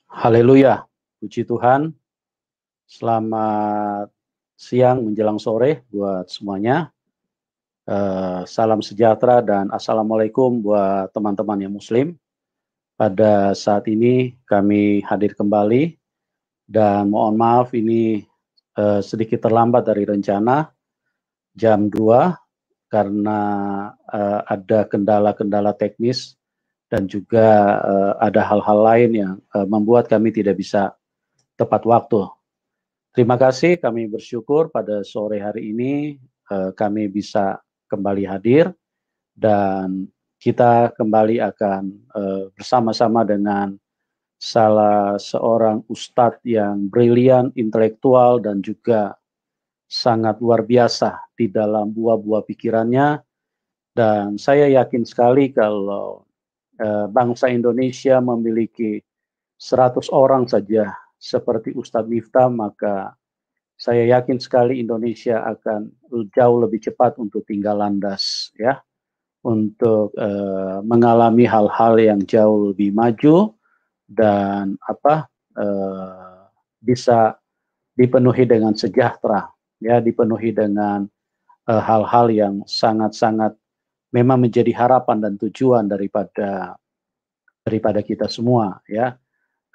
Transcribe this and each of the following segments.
Haleluya, puji Tuhan. Selamat siang menjelang sore buat semuanya. Salam sejahtera dan assalamualaikum buat teman-teman yang Muslim. Pada saat ini kami hadir kembali dan mohon maaf ini sedikit terlambat dari rencana jam 2 karena ada kendala-kendala teknis dan juga ada hal-hal lain yang membuat kami tidak bisa tepat waktu. Terima kasih, kami bersyukur pada sore hari ini kami bisa kembali hadir dan kita kembali akan bersama-sama dengan salah seorang ustadz yang brilian, intelektual dan juga sangat luar biasa di dalam buah-buah pikirannya. Dan saya yakin sekali kalau bangsa Indonesia memiliki 100 orang saja seperti Ustadz Miftah, maka saya yakin sekali Indonesia akan jauh lebih cepat untuk tinggal landas, ya, untuk mengalami hal-hal yang jauh lebih maju dan bisa dipenuhi dengan sejahtera, ya, dipenuhi dengan hal-hal yang sangat-sangat memang menjadi harapan dan tujuan daripada kita semua, ya.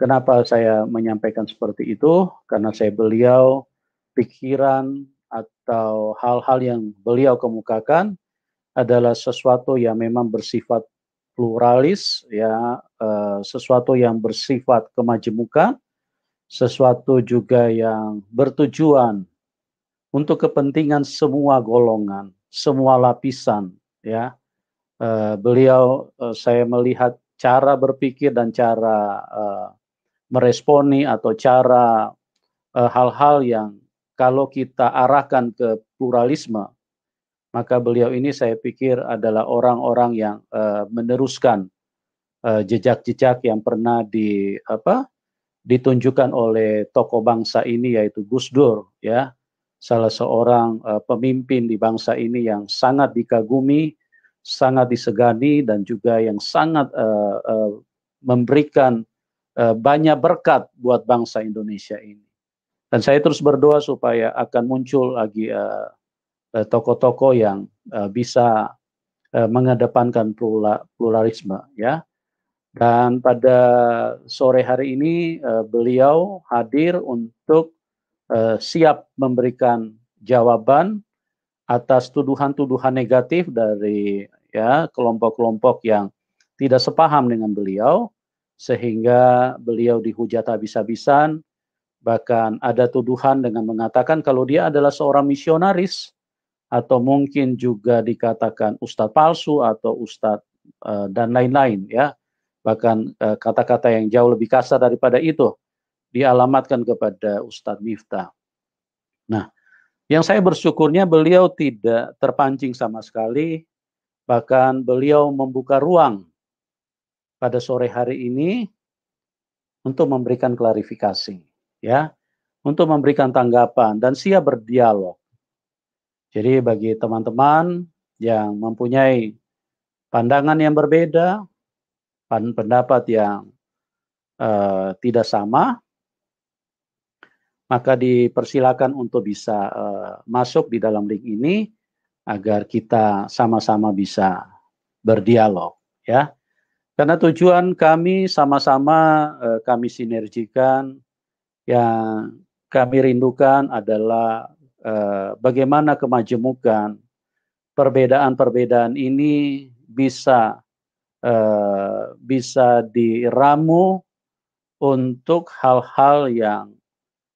Kenapa saya menyampaikan seperti itu? Karena beliau pikiran atau hal-hal yang beliau kemukakan adalah sesuatu yang memang bersifat pluralis, ya, sesuatu yang bersifat kemajemukan, sesuatu juga yang bertujuan untuk kepentingan semua golongan, semua lapisan, ya. Beliau saya melihat cara berpikir dan cara meresponi atau cara hal-hal yang kalau kita arahkan ke pluralisme, maka beliau ini saya pikir adalah orang-orang yang meneruskan jejak-jejak yang pernah ditunjukkan oleh tokoh bangsa ini, yaitu Gus Dur, ya, salah seorang pemimpin di bangsa ini yang sangat dikagumi, sangat disegani dan juga yang sangat memberikan banyak berkat buat bangsa Indonesia ini. Dan saya terus berdoa supaya akan muncul lagi tokoh-tokoh yang bisa mengedepankan pluralisme, ya. Dan pada sore hari ini beliau hadir untuk siap memberikan jawaban atas tuduhan-tuduhan negatif dari, ya, kelompok-kelompok yang tidak sepaham dengan beliau, sehingga beliau dihujat habis-habisan. Bahkan ada tuduhan dengan mengatakan kalau dia adalah seorang misionaris, atau mungkin juga dikatakan ustadz palsu atau ustadz dan lain-lain, ya. Bahkan kata-kata yang jauh lebih kasar daripada itu dialamatkan kepada Ustadz Miftah. Nah, yang saya bersyukurnya beliau tidak terpancing sama sekali, bahkan beliau membuka ruang pada sore hari ini untuk memberikan klarifikasi, ya, untuk memberikan tanggapan dan siap berdialog. Jadi bagi teman-teman yang mempunyai pandangan yang berbeda, pendapat yang tidak sama, maka dipersilakan untuk bisa masuk di dalam link ini agar kita sama-sama bisa berdialog, ya. Karena tujuan kami sama-sama kami sinergikan, yang kami rindukan adalah bagaimana kemajemukan perbedaan-perbedaan ini bisa diramu untuk hal-hal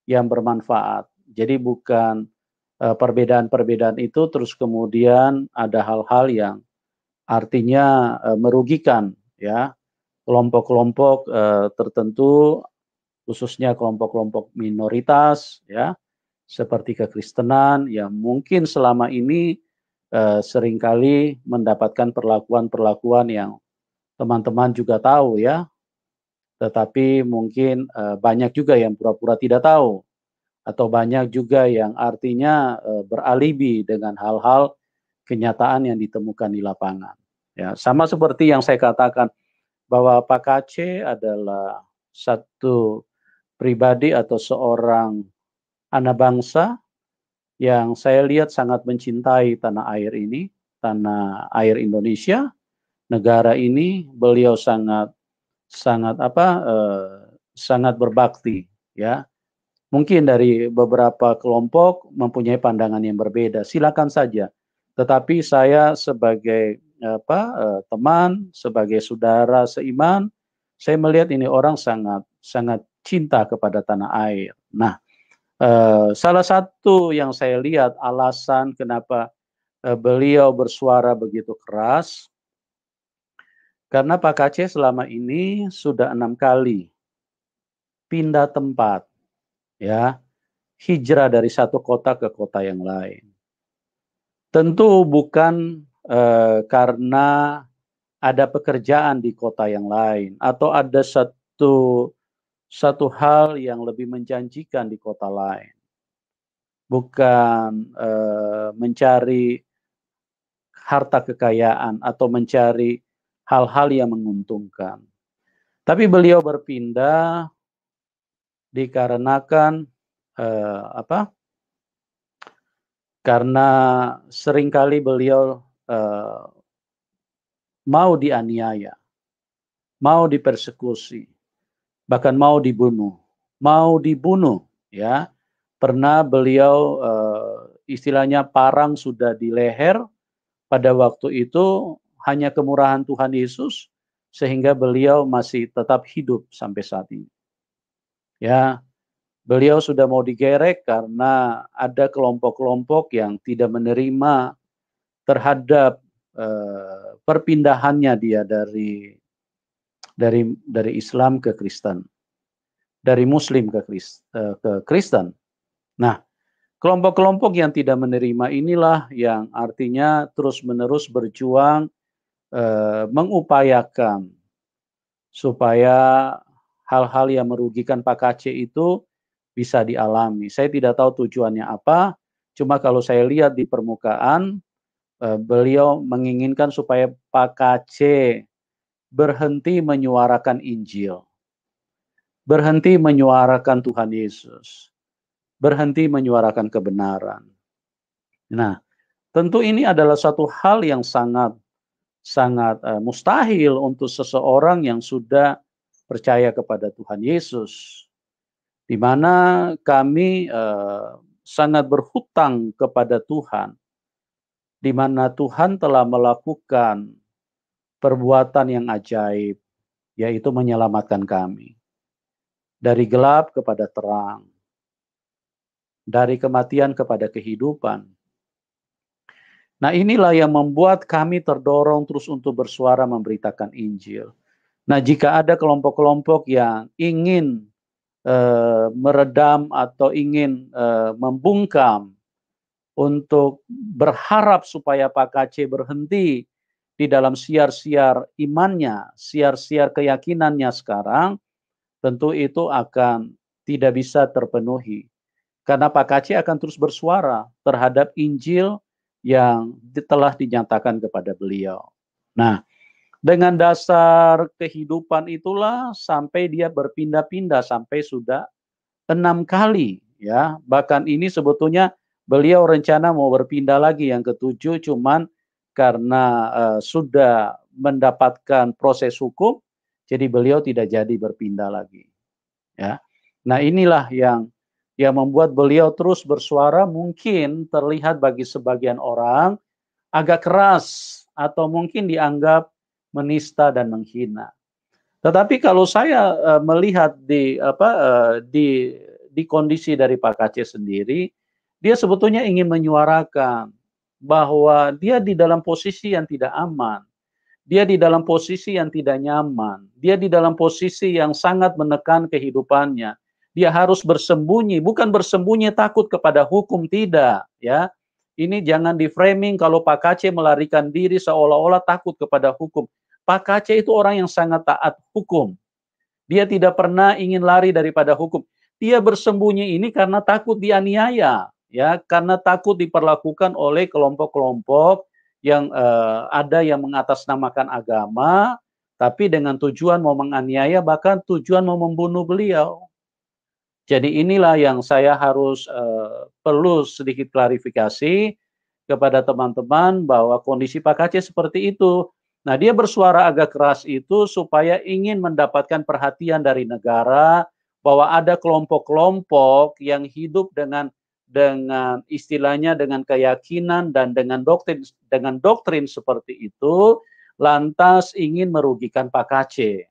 yang bermanfaat. Jadi bukan perbedaan-perbedaan itu terus kemudian ada hal-hal yang artinya merugikan, ya, kelompok-kelompok tertentu, khususnya kelompok-kelompok minoritas, ya, seperti kekristenan yang mungkin selama ini seringkali mendapatkan perlakuan-perlakuan yang teman-teman juga tahu, ya, tetapi mungkin banyak juga yang pura-pura tidak tahu, atau banyak juga yang artinya beralibi dengan hal-hal kenyataan yang ditemukan di lapangan. Ya, sama seperti yang saya katakan bahwa Pak Kacé adalah satu pribadi atau seorang anak bangsa yang saya lihat sangat mencintai tanah air ini, tanah air Indonesia, negara ini. Beliau sangat sangat sangat berbakti, ya. Mungkin dari beberapa kelompok mempunyai pandangan yang berbeda, silakan saja. Tetapi saya sebagai teman, sebagai saudara seiman, saya melihat ini orang sangat sangat cinta kepada tanah air. Nah, salah satu yang saya lihat alasan kenapa beliau bersuara begitu keras, karena Pak Aceh selama ini sudah 6 kali pindah tempat, ya, hijrah dari satu kota ke kota yang lain. Tentu bukan karena ada pekerjaan di kota yang lain atau ada satu hal yang lebih menjanjikan di kota lain. Bukan mencari harta kekayaan atau mencari hal-hal yang menguntungkan. Tapi beliau berpindah dikarenakan karena seringkali beliau mau dianiaya, mau dipersekusi, bahkan mau dibunuh, ya. Pernah beliau istilahnya parang sudah di leher, pada waktu itu hanya kemurahan Tuhan Yesus sehingga beliau masih tetap hidup sampai saat ini. Ya, beliau sudah mau digerek karena ada kelompok-kelompok yang tidak menerima terhadap perpindahannya dia dari Islam ke Kristen, dari Muslim ke Kristen. Nah, kelompok-kelompok yang tidak menerima inilah yang artinya terus-menerus berjuang mengupayakan supaya hal-hal yang merugikan Pak Aceh itu bisa dialami. Saya tidak tahu tujuannya apa, cuma kalau saya lihat di permukaan, beliau menginginkan supaya Pak Aceh berhenti menyuarakan Injil, berhenti menyuarakan Tuhan Yesus, berhenti menyuarakan kebenaran. Nah, tentu ini adalah satu hal yang sangat mustahil untuk seseorang yang sudah percaya kepada Tuhan Yesus, di mana kami sangat berhutang kepada Tuhan, di mana Tuhan telah melakukan perbuatan yang ajaib, yaitu menyelamatkan kami dari gelap kepada terang, dari kematian kepada kehidupan. Nah, inilah yang membuat kami terdorong terus untuk bersuara memberitakan Injil. Nah, jika ada kelompok-kelompok yang ingin meredam atau ingin membungkam untuk berharap supaya Pak Aceh berhenti di dalam siar-siar imannya, siar-siar keyakinannya sekarang, tentu itu akan tidak bisa terpenuhi. Karena Pak Aceh akan terus bersuara terhadap Injil yang telah dinyatakan kepada beliau. Nah, dengan dasar kehidupan itulah sampai dia berpindah-pindah sampai sudah 6 kali, ya. Bahkan ini sebetulnya beliau rencana mau berpindah lagi yang ke-7, cuman karena sudah mendapatkan proses hukum, jadi beliau tidak jadi berpindah lagi, ya. Nah, inilah yang membuat beliau terus bersuara, mungkin terlihat bagi sebagian orang agak keras atau mungkin dianggap menista dan menghina. Tetapi kalau saya melihat di kondisi dari Pak Aceh sendiri, dia sebetulnya ingin menyuarakan bahwa dia di dalam posisi yang tidak aman, dia di dalam posisi yang tidak nyaman, dia di dalam posisi yang sangat menekan kehidupannya. Dia harus bersembunyi, bukan bersembunyi takut kepada hukum, tidak, ya. Ini jangan di framing kalau Pak Aceh melarikan diri seolah-olah takut kepada hukum. Pak Aceh itu orang yang sangat taat hukum. Dia tidak pernah ingin lari daripada hukum. Dia bersembunyi ini karena takut dianiaya, ya, karena takut diperlakukan oleh kelompok-kelompok yang ada yang mengatasnamakan agama, tapi dengan tujuan mau menganiaya, bahkan tujuan mau membunuh beliau. Jadi inilah yang saya harus perlu sedikit klarifikasi kepada teman-teman bahwa kondisi Pak Aceh seperti itu. Nah, dia bersuara agak keras itu supaya ingin mendapatkan perhatian dari negara bahwa ada kelompok-kelompok yang hidup dengan istilahnya dengan keyakinan dan dengan doktrin seperti itu, lantas ingin merugikan Pak Aceh.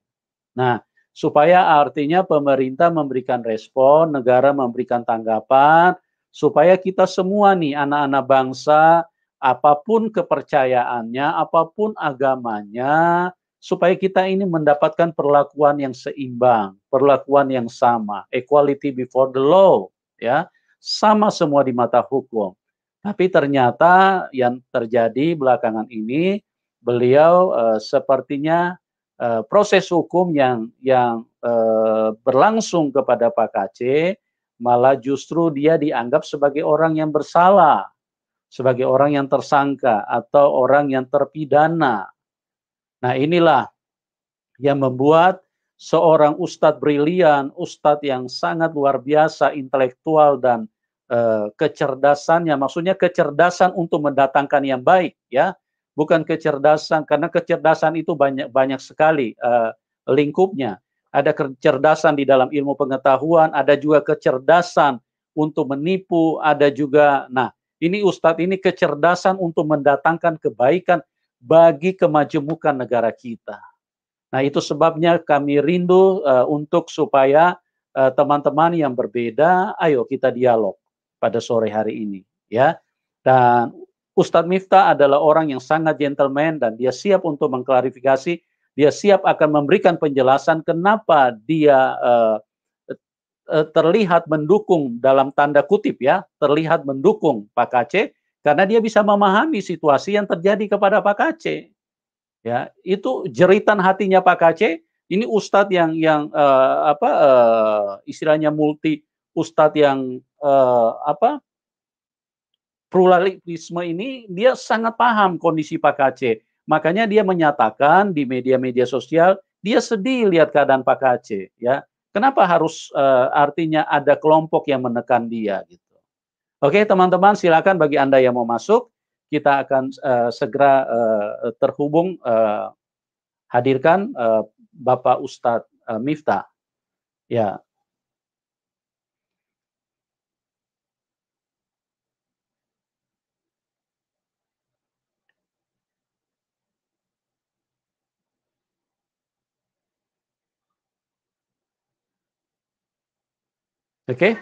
Nah, supaya artinya pemerintah memberikan respon, negara memberikan tanggapan, supaya kita semua nih anak-anak bangsa, apapun kepercayaannya, apapun agamanya, supaya kita ini mendapatkan perlakuan yang seimbang, perlakuan yang sama, equality before the law, ya, sama semua di mata hukum. Tapi ternyata yang terjadi belakangan ini, beliau sepertinya proses hukum yang berlangsung kepada Pak Aceh malah justru dia dianggap sebagai orang yang bersalah, sebagai orang yang tersangka atau orang yang terpidana. Nah, inilah yang membuat seorang ustadz brilian, ustadz yang sangat luar biasa intelektual dan kecerdasannya, maksudnya kecerdasan untuk mendatangkan yang baik, ya, bukan kecerdasan, karena kecerdasan itu banyak sekali lingkupnya. Ada kecerdasan di dalam ilmu pengetahuan, ada juga kecerdasan untuk menipu, ada juga, nah, ini ustadz ini kecerdasan untuk mendatangkan kebaikan bagi kemajemukan negara kita. Nah, itu sebabnya kami rindu untuk supaya teman-teman yang berbeda, ayo kita dialog pada sore hari ini, ya. Dan Ustadz Miftah adalah orang yang sangat gentleman dan dia siap untuk mengklarifikasi, dia siap akan memberikan penjelasan kenapa dia terlihat mendukung dalam tanda kutip, ya, terlihat mendukung Pak Aceh karena dia bisa memahami situasi yang terjadi kepada Pak Aceh. Ya, itu jeritan hatinya Pak Aceh. Ini ustadz yang istilahnya multi ustadz yang pluralisme ini, dia sangat paham kondisi Pak Aceh. Makanya dia menyatakan di media-media sosial dia sedih lihat keadaan Pak Aceh. Ya, kenapa harus artinya ada kelompok yang menekan dia gitu. Oke, teman-teman, silakan bagi Anda yang mau masuk, kita akan segera terhubung. Hadirkan Bapak Ustadz Miftah. Ya. Oke.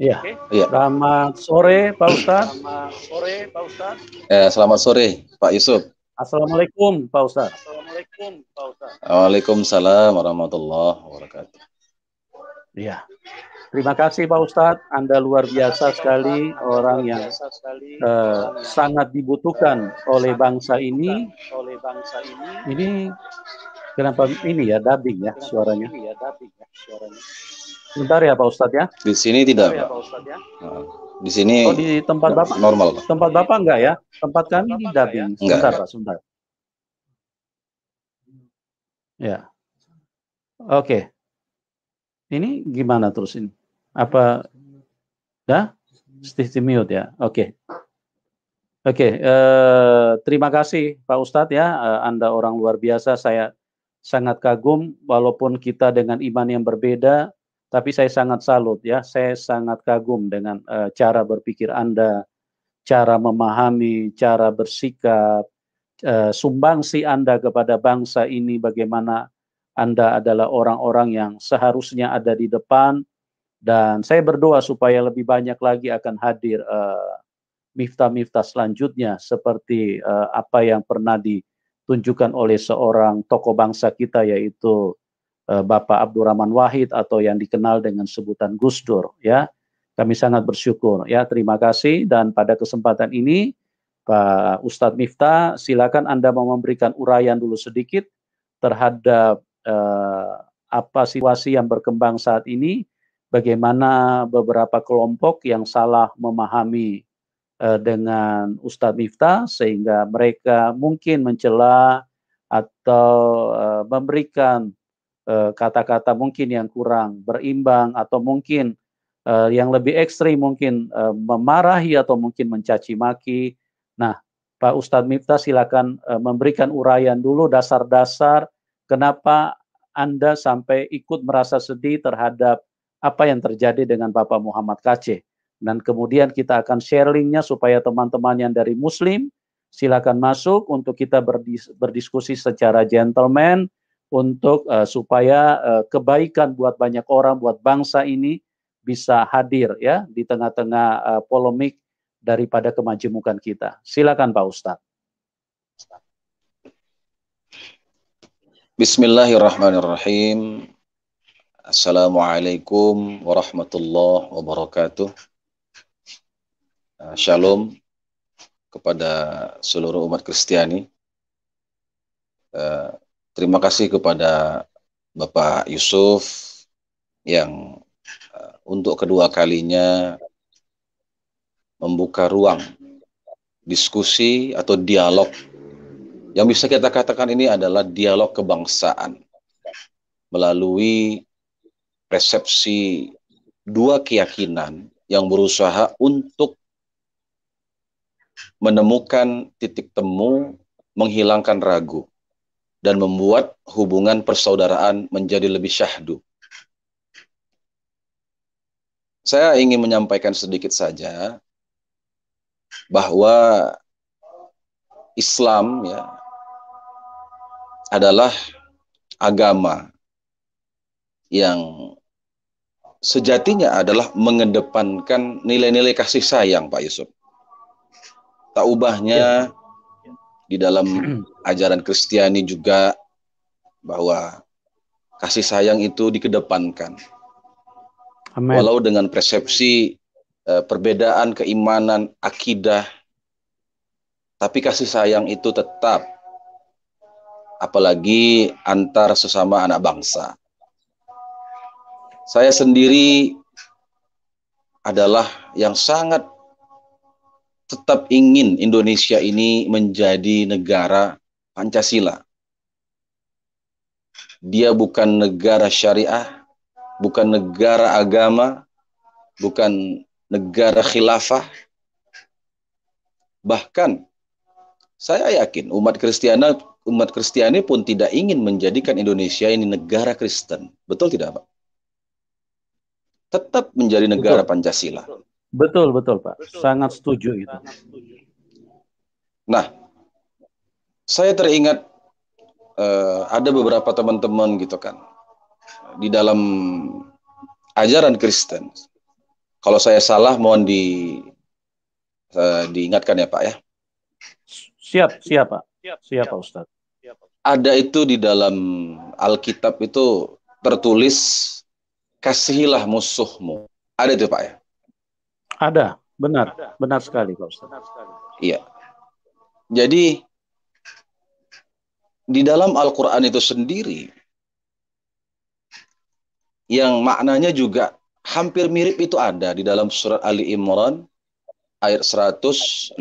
Iya. Selamat sore Pak Ustadz. Selamat sore Pak Yusuf. Assalamualaikum Pak Ustadz. Waalaikumsalam warahmatullahi wabarakatuh. Iya. Terima kasih Pak Ustadz. Anda luar biasa sekali, orang yang sangat dibutuhkan oleh bangsa ini. Ini kenapa ini ya dubbing ya suaranya? Sebentar ya Pak Ustadz ya. Di sini tidak Pak. Di sini di tempat Bapak normal Pak. Tempat Bapak enggak ya? Tempat kami di dubbing. Sebentar Pak, sebentar. Ya. Oke. Ini gimana terus ini? Apa ya? Stay mute ya. Oke. Terima kasih Pak Ustadz ya. Anda orang luar biasa. Saya sangat kagum walaupun kita dengan iman yang berbeda, tapi saya sangat salut ya. Saya sangat kagum dengan cara berpikir Anda, cara memahami, cara bersikap, sumbangsi Anda kepada bangsa ini, bagaimana Anda adalah orang-orang yang seharusnya ada di depan, dan saya berdoa supaya lebih banyak lagi akan hadir Miftah-Miftah selanjutnya seperti apa yang pernah ditunjukkan oleh seorang tokoh bangsa kita, yaitu Bapak Abdurrahman Wahid atau yang dikenal dengan sebutan Gus Dur ya. Kami sangat bersyukur ya, terima kasih. Dan pada kesempatan ini Pak Ustadz Miftah, silakan Anda mau memberikan uraian dulu sedikit terhadap apa situasi yang berkembang saat ini, bagaimana beberapa kelompok yang salah memahami dengan Ustadz Miftah sehingga mereka mungkin mencela, atau memberikan kata-kata mungkin yang kurang berimbang, atau mungkin yang lebih ekstrim mungkin memarahi atau mungkin mencaci maki. Nah, Pak Ustadz Miftah silakan memberikan uraian dulu dasar-dasar kenapa Anda sampai ikut merasa sedih terhadap apa yang terjadi dengan Bapak Muhammad Kaceh. Dan kemudian kita akan sharingnya supaya teman-teman yang dari Muslim silakan masuk untuk kita berdiskusi secara gentleman untuk supaya kebaikan buat banyak orang, buat bangsa ini bisa hadir ya di tengah-tengah polemik daripada kemajemukan kita. Silakan Pak Ustadz. Bismillahirrahmanirrahim. Assalamualaikum warahmatullahi wabarakatuh. Shalom kepada seluruh umat Kristiani. Terima kasih kepada Bapak Yusuf yang untuk kedua kalinya membuka ruang diskusi atau dialog yang bisa kita katakan ini adalah dialog kebangsaan melalui persepsi dua keyakinan yang berusaha untuk menemukan titik temu, menghilangkan ragu, dan membuat hubungan persaudaraan menjadi lebih syahdu. Saya ingin menyampaikan sedikit saja bahwa Islam ya adalah agama yang sejatinya adalah mengedepankan nilai-nilai kasih sayang, Pak Yusuf. Tak ubahnya di dalam ajaran Kristiani juga bahwa kasih sayang itu dikedepankan. Amen. Walau dengan persepsi perbedaan keimanan, akidah, tapi kasih sayang itu tetap, apalagi antar sesama anak bangsa. Saya sendiri adalah yang sangat tetap ingin Indonesia ini menjadi negara Pancasila. Dia bukan negara syariah, bukan negara agama, bukan negara khilafah. Bahkan saya yakin umat Kristiani pun tidak ingin menjadikan Indonesia ini negara Kristen. Betul tidak, Pak? Tetap menjadi negara Pancasila. Betul, Pak. Sangat setuju itu. Nah, saya teringat ada beberapa teman-teman gitu kan di dalam ajaran Kristen. Kalau saya salah, mohon diingatkan ya Pak ya. Siap Pak. Siap Pak Ustadz. Ada itu di dalam Alkitab itu tertulis, kasihilah musuhmu. Ada itu Pak ya? Ada, benar sekali Pak Ustadz. Iya. Jadi di dalam Al-Quran itu sendiri, yang maknanya juga hampir mirip itu ada di dalam surat Ali Imran ayat 159.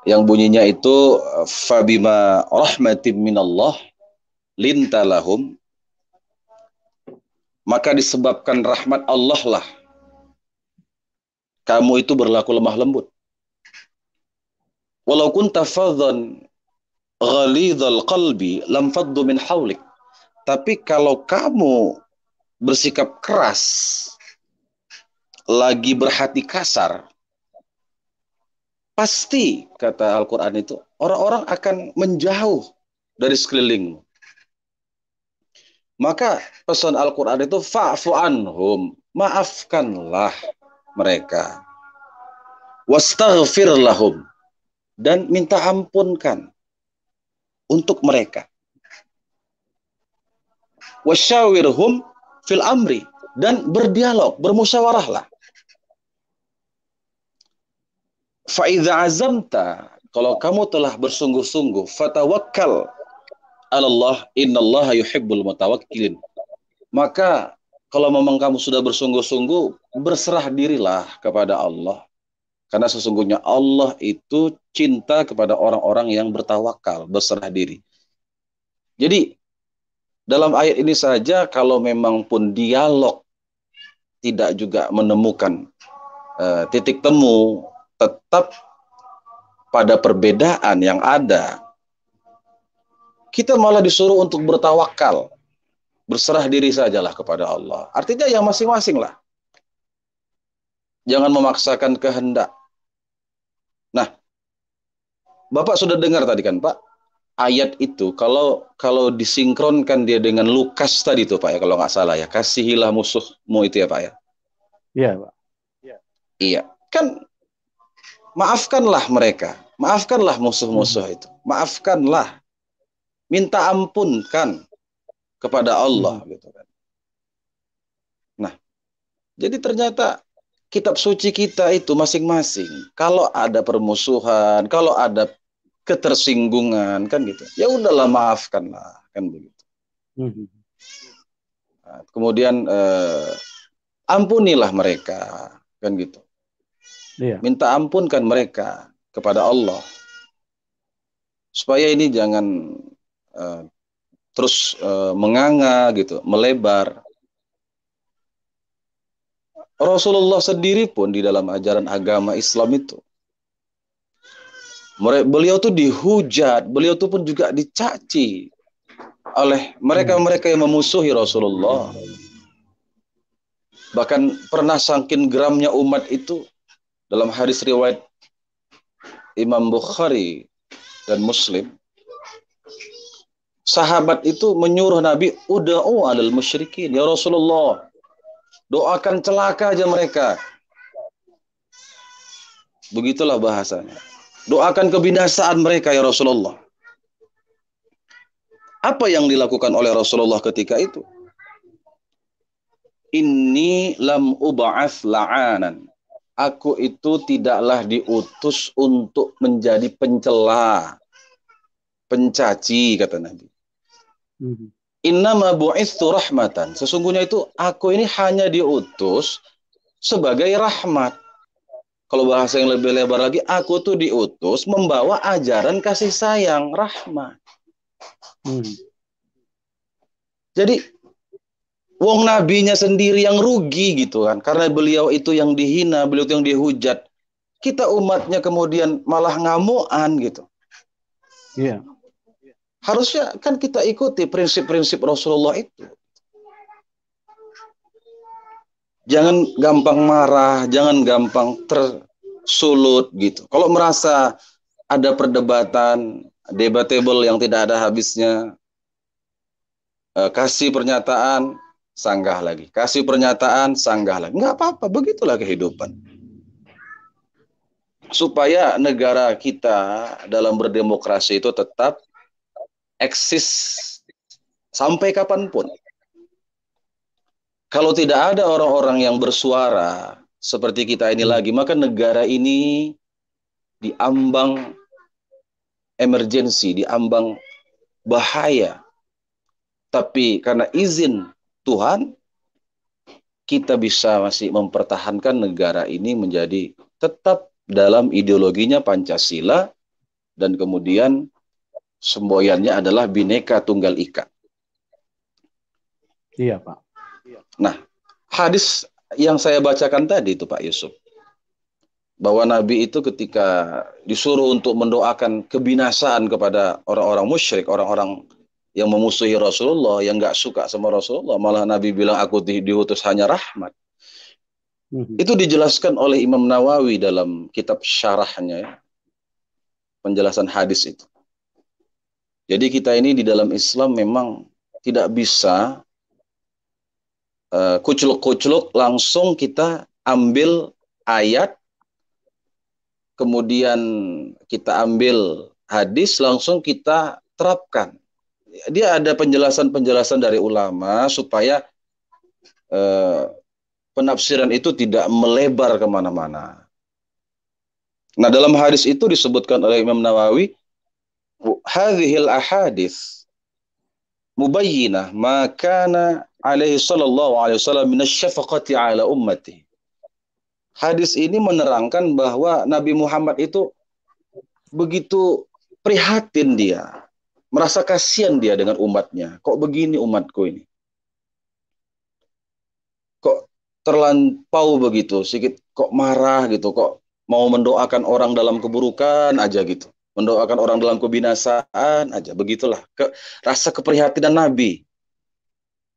Yang bunyinya itu, fabima rahmatim minallah lintalahum, maka disebabkan rahmat Allah lah kamu itu berlaku lemah lembut. Walau kunta fadhan ghalidhal qalbi lam faddu min hawlik. Tapi kalau kamu bersikap keras, lagi berhati kasar, pasti, kata Al-Quran itu, orang-orang akan menjauh dari sekelilingmu. Maka pesan Al-Quran itu, fa'fu anhum, maafkanlah mereka. Wastaghfir lahum, dan minta ampunkan untuk mereka. Wasyawirhum fil amri, dan berdialog, bermusyawarahlah. Fa'idha azamta, kalau kamu telah bersungguh-sungguh, fatawakkal Allah, innallaha yuhibbul mutawakkilin. Maka kalau memang kamu sudah bersungguh-sungguh, berserah dirilah kepada Allah. Karena sesungguhnya Allah itu cinta kepada orang-orang yang bertawakal, berserah diri. Jadi dalam ayat ini saja kalau memang pun dialog tidak juga menemukan titik temu, tetap pada perbedaan yang ada, kita malah disuruh untuk bertawakal, berserah diri sajalah kepada Allah. Artinya yang masing-masing lah. Jangan memaksakan kehendak. Nah, Bapak sudah dengar tadi kan, Pak, ayat itu kalau disinkronkan dia dengan Lukas tadi tuh, Pak ya, kalau nggak salah ya, kasihilah musuhmu itu ya, Pak ya. Iya, Pak. Iya, kan maafkanlah mereka, maafkanlah musuh-musuh itu, maafkanlah, minta ampunkan kepada Allah gitu kan. Nah, jadi ternyata kitab suci kita itu masing-masing, kalau ada permusuhan, kalau ada ketersinggungan kan gitu, ya udahlah maafkanlah kan begitu. Nah, kemudian ampunilah mereka kan gitu. Minta ampunkan mereka kepada Allah supaya ini jangan terus menganga gitu, melebar. Rasulullah sendiri pun di dalam ajaran agama Islam itu, beliau tuh dihujat, beliau tuh pun juga dicaci oleh mereka-mereka yang memusuhi Rasulullah. Bahkan pernah saking geramnya umat itu, dalam hadis riwayat Imam Bukhari dan Muslim, sahabat itu menyuruh Nabi, uda'u alal musyrikin, ya Rasulullah, doakan celaka aja mereka. Begitulah bahasanya. Doakan kebinasaan mereka ya Rasulullah. Apa yang dilakukan oleh Rasulullah ketika itu? Inni lam uba'ath la'anan. Aku itu tidaklah diutus untuk menjadi pencela, pencaci, kata Nabi. Innama bu'ithu rahmatan. Sesungguhnya itu aku ini hanya diutus sebagai rahmat. Kalau bahasa yang lebih lebar lagi, aku tuh diutus membawa ajaran kasih sayang, rahmat. Jadi wong nabinya sendiri yang rugi gitu kan, karena beliau itu yang dihina, beliau itu yang dihujat. Kita umatnya kemudian malah ngamuan gitu. Iya. Harusnya kan kita ikuti prinsip-prinsip Rasulullah itu. Jangan gampang marah, jangan gampang tersulut gitu. Kalau merasa ada perdebatan, debatable yang tidak ada habisnya, kasih pernyataan, sanggah lagi. Kasih pernyataan, sanggah lagi. Nggak apa-apa, begitulah kehidupan. Supaya negara kita dalam berdemokrasi itu tetap eksis sampai kapanpun. Kalau tidak ada orang-orang yang bersuara seperti kita ini lagi, maka negara ini diambang emergensi, diambang bahaya. Tapi karena izin Tuhan, kita bisa masih mempertahankan negara ini menjadi tetap dalam ideologinya Pancasila, dan kemudian semboyannya adalah Bhinneka Tunggal Ika. Iya, Pak. Nah, hadis yang saya bacakan tadi itu Pak Yusuf, bahwa Nabi itu ketika disuruh untuk mendoakan kebinasaan kepada orang-orang musyrik, orang-orang yang memusuhi Rasulullah, yang nggak suka sama Rasulullah, malah Nabi bilang aku diutus hanya rahmat. Itu dijelaskan oleh Imam Nawawi dalam kitab syarahnya, ya, penjelasan hadis itu. Jadi kita ini di dalam Islam memang tidak bisa kucluk-kucluk langsung kita ambil ayat, kemudian kita ambil hadis, langsung kita terapkan. Dia ada penjelasan-penjelasan dari ulama supaya penafsiran itu tidak melebar kemana-mana. Nah, dalam hadis itu disebutkan oleh Imam Nawawi, hadhil ahadits mubayyinah ma kana alaihi sallallahu alaihi wasallam min asy-syafaqati ala ummati. Hadis ini menerangkan bahwa Nabi Muhammad itu begitu prihatin dia, merasa kasihan dia dengan umatnya. Kok begini umatku ini? Kok terlampau begitu, sedikit kok marah gitu, kok mau mendoakan orang dalam keburukan aja gitu. Mendoakan orang dalam kebinasaan aja, begitulah. Rasa keprihatinan Nabi,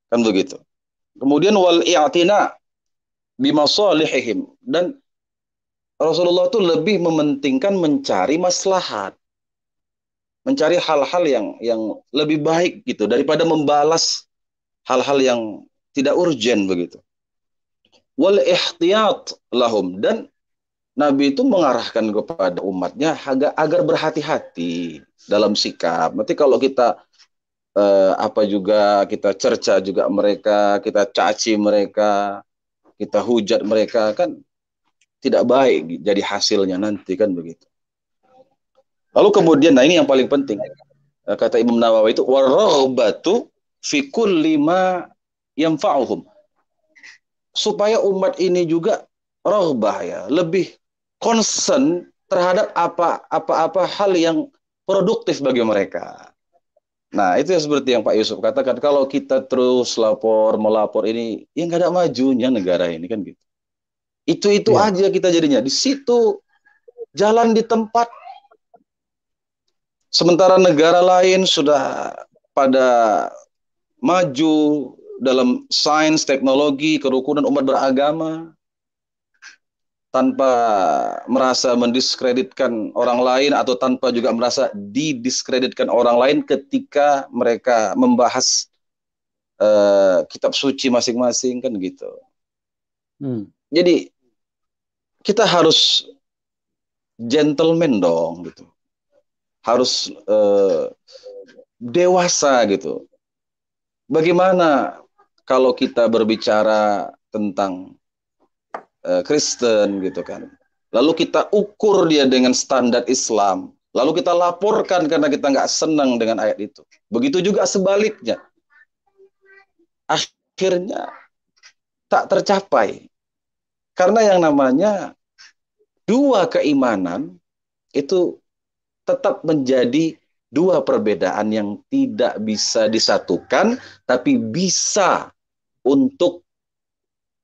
kan begitu. Kemudian wal i'tina bimasalihihim, dan Rasulullah itu lebih mementingkan mencari maslahat, mencari hal-hal yang lebih baik gitu daripada membalas hal-hal yang tidak urgen begitu. Wal ihtiyat lahum, dan Nabi itu mengarahkan kepada umatnya agar berhati-hati dalam sikap. Nanti kalau kita apa juga kita cerca juga mereka, kita caci mereka, kita hujat mereka, kan tidak baik jadi hasilnya nanti, kan begitu. Lalu kemudian, nah ini yang paling penting, kata Imam Nawawi itu waraghbatu fi kulli ma yanfa'uhum, supaya umat ini juga raghbah, ya, lebih concern terhadap apa-apa hal yang produktif bagi mereka. Nah, itu ya seperti yang Pak Yusuf katakan, kalau kita terus melapor ini, ya nggak ada majunya negara ini, kan gitu. Itu Ya. aja kita jadinya. Di situ jalan di tempat, sementara negara lain sudah pada maju dalam sains, teknologi, kerukunan umat beragama, tanpa merasa mendiskreditkan orang lain atau tanpa juga merasa didiskreditkan orang lain ketika mereka membahas kitab suci masing-masing, kan gitu. Jadi kita harus gentleman dong gitu, harus dewasa gitu. Bagaimana kalau kita berbicara tentang Kristen gitu kan, lalu kita ukur dia dengan standar Islam, lalu kita laporkan karena kita nggak senang dengan ayat itu. Begitu juga sebaliknya, akhirnya tak tercapai, karena yang namanya dua keimanan itu tetap menjadi dua perbedaan yang tidak bisa disatukan, tapi bisa untuk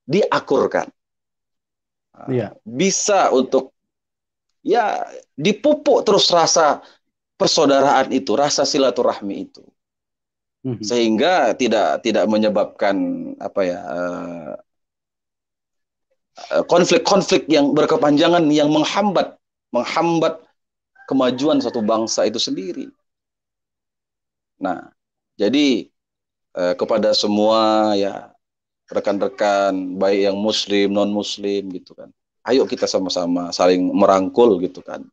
diakurkan. Iya. Bisa untuk, ya, dipupuk terus rasa persaudaraan itu, rasa silaturahmi itu, sehingga tidak menyebabkan apa ya, konflik-konflik yang berkepanjangan yang menghambat kemajuan satu bangsa itu sendiri. Nah, jadi kepada semua, ya, rekan-rekan baik yang muslim non muslim gitu kan, ayo kita sama-sama saling merangkul gitu kan,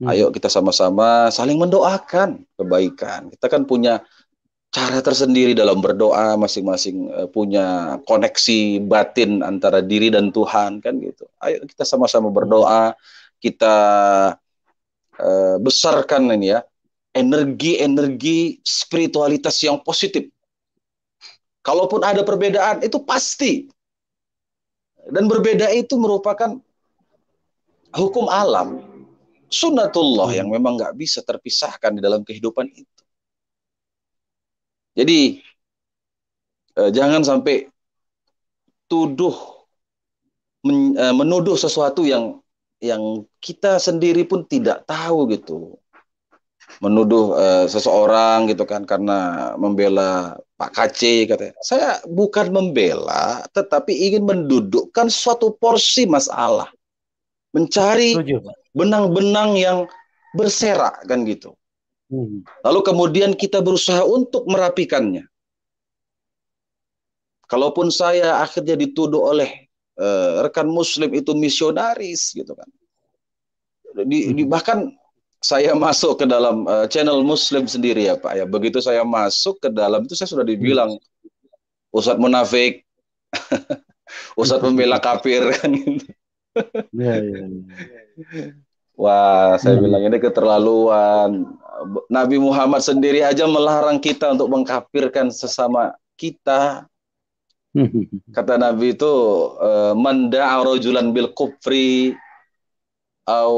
ayo kita sama-sama saling mendoakan kebaikan. Kita kan punya cara tersendiri dalam berdoa, masing-masing punya koneksi batin antara diri dan Tuhan, kan gitu. Ayo kita sama-sama berdoa, kita besarkan ini, ya, energi spiritualitas yang positif. Kalaupun ada perbedaan itu pasti, dan berbeda itu merupakan hukum alam, sunnatullah yang memang nggak bisa terpisahkan di dalam kehidupan itu. Jadi jangan sampai menuduh sesuatu yang kita sendiri pun tidak tahu gitu. Menuduh seseorang gitu kan karena membela Pak KC, katanya. Saya bukan membela, tetapi ingin mendudukkan suatu porsi masalah. Mencari benang-benang yang berserak, kan gitu. Lalu kemudian kita berusaha untuk merapikannya. Kalaupun saya akhirnya dituduh oleh rekan muslim itu misionaris gitu kan. Bahkan saya masuk ke dalam channel muslim sendiri, ya Pak, ya. Begitu saya masuk ke dalam itu, saya sudah dibilang Ustadz munafik, Ustadz pembela kafir, kan gitu. Wah, saya bilang ini keterlaluan. Nabi Muhammad sendiri aja melarang kita untuk mengkafirkan sesama kita. Kata Nabi itu, man da'a rajulan bil kufri au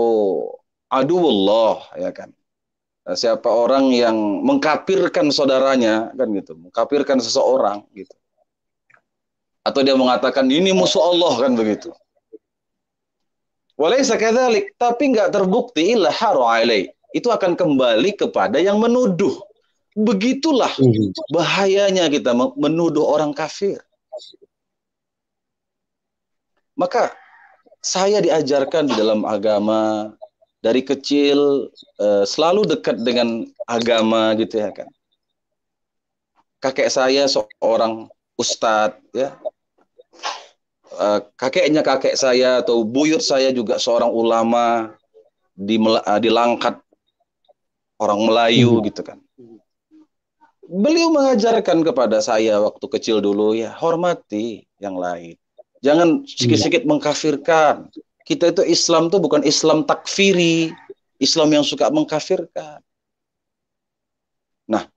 aduwullah, ya kan. Siapa orang yang mengkafirkan saudaranya, kan gitu, mengkafirkan seseorang gitu. Atau dia mengatakan ini musuh Allah, kan begitu. Walaysa kadzalik, tapi nggak terbukti illa haru alai. Itu akan kembali kepada yang menuduh. Begitulah bahayanya kita menuduh orang kafir. Maka saya diajarkan di dalam agama dari kecil selalu dekat dengan agama gitu ya kan. Kakek saya seorang ustadz ya. Kakeknya kakek saya atau buyut saya juga seorang ulama di Langkat, orang Melayu gitu kan. Beliau mengajarkan kepada saya waktu kecil dulu, ya hormati yang lain. Jangan sedikit-sedikit mengkafirkan. Kita itu Islam tuh bukan Islam takfiri, Islam yang suka mengkafirkan. Nah,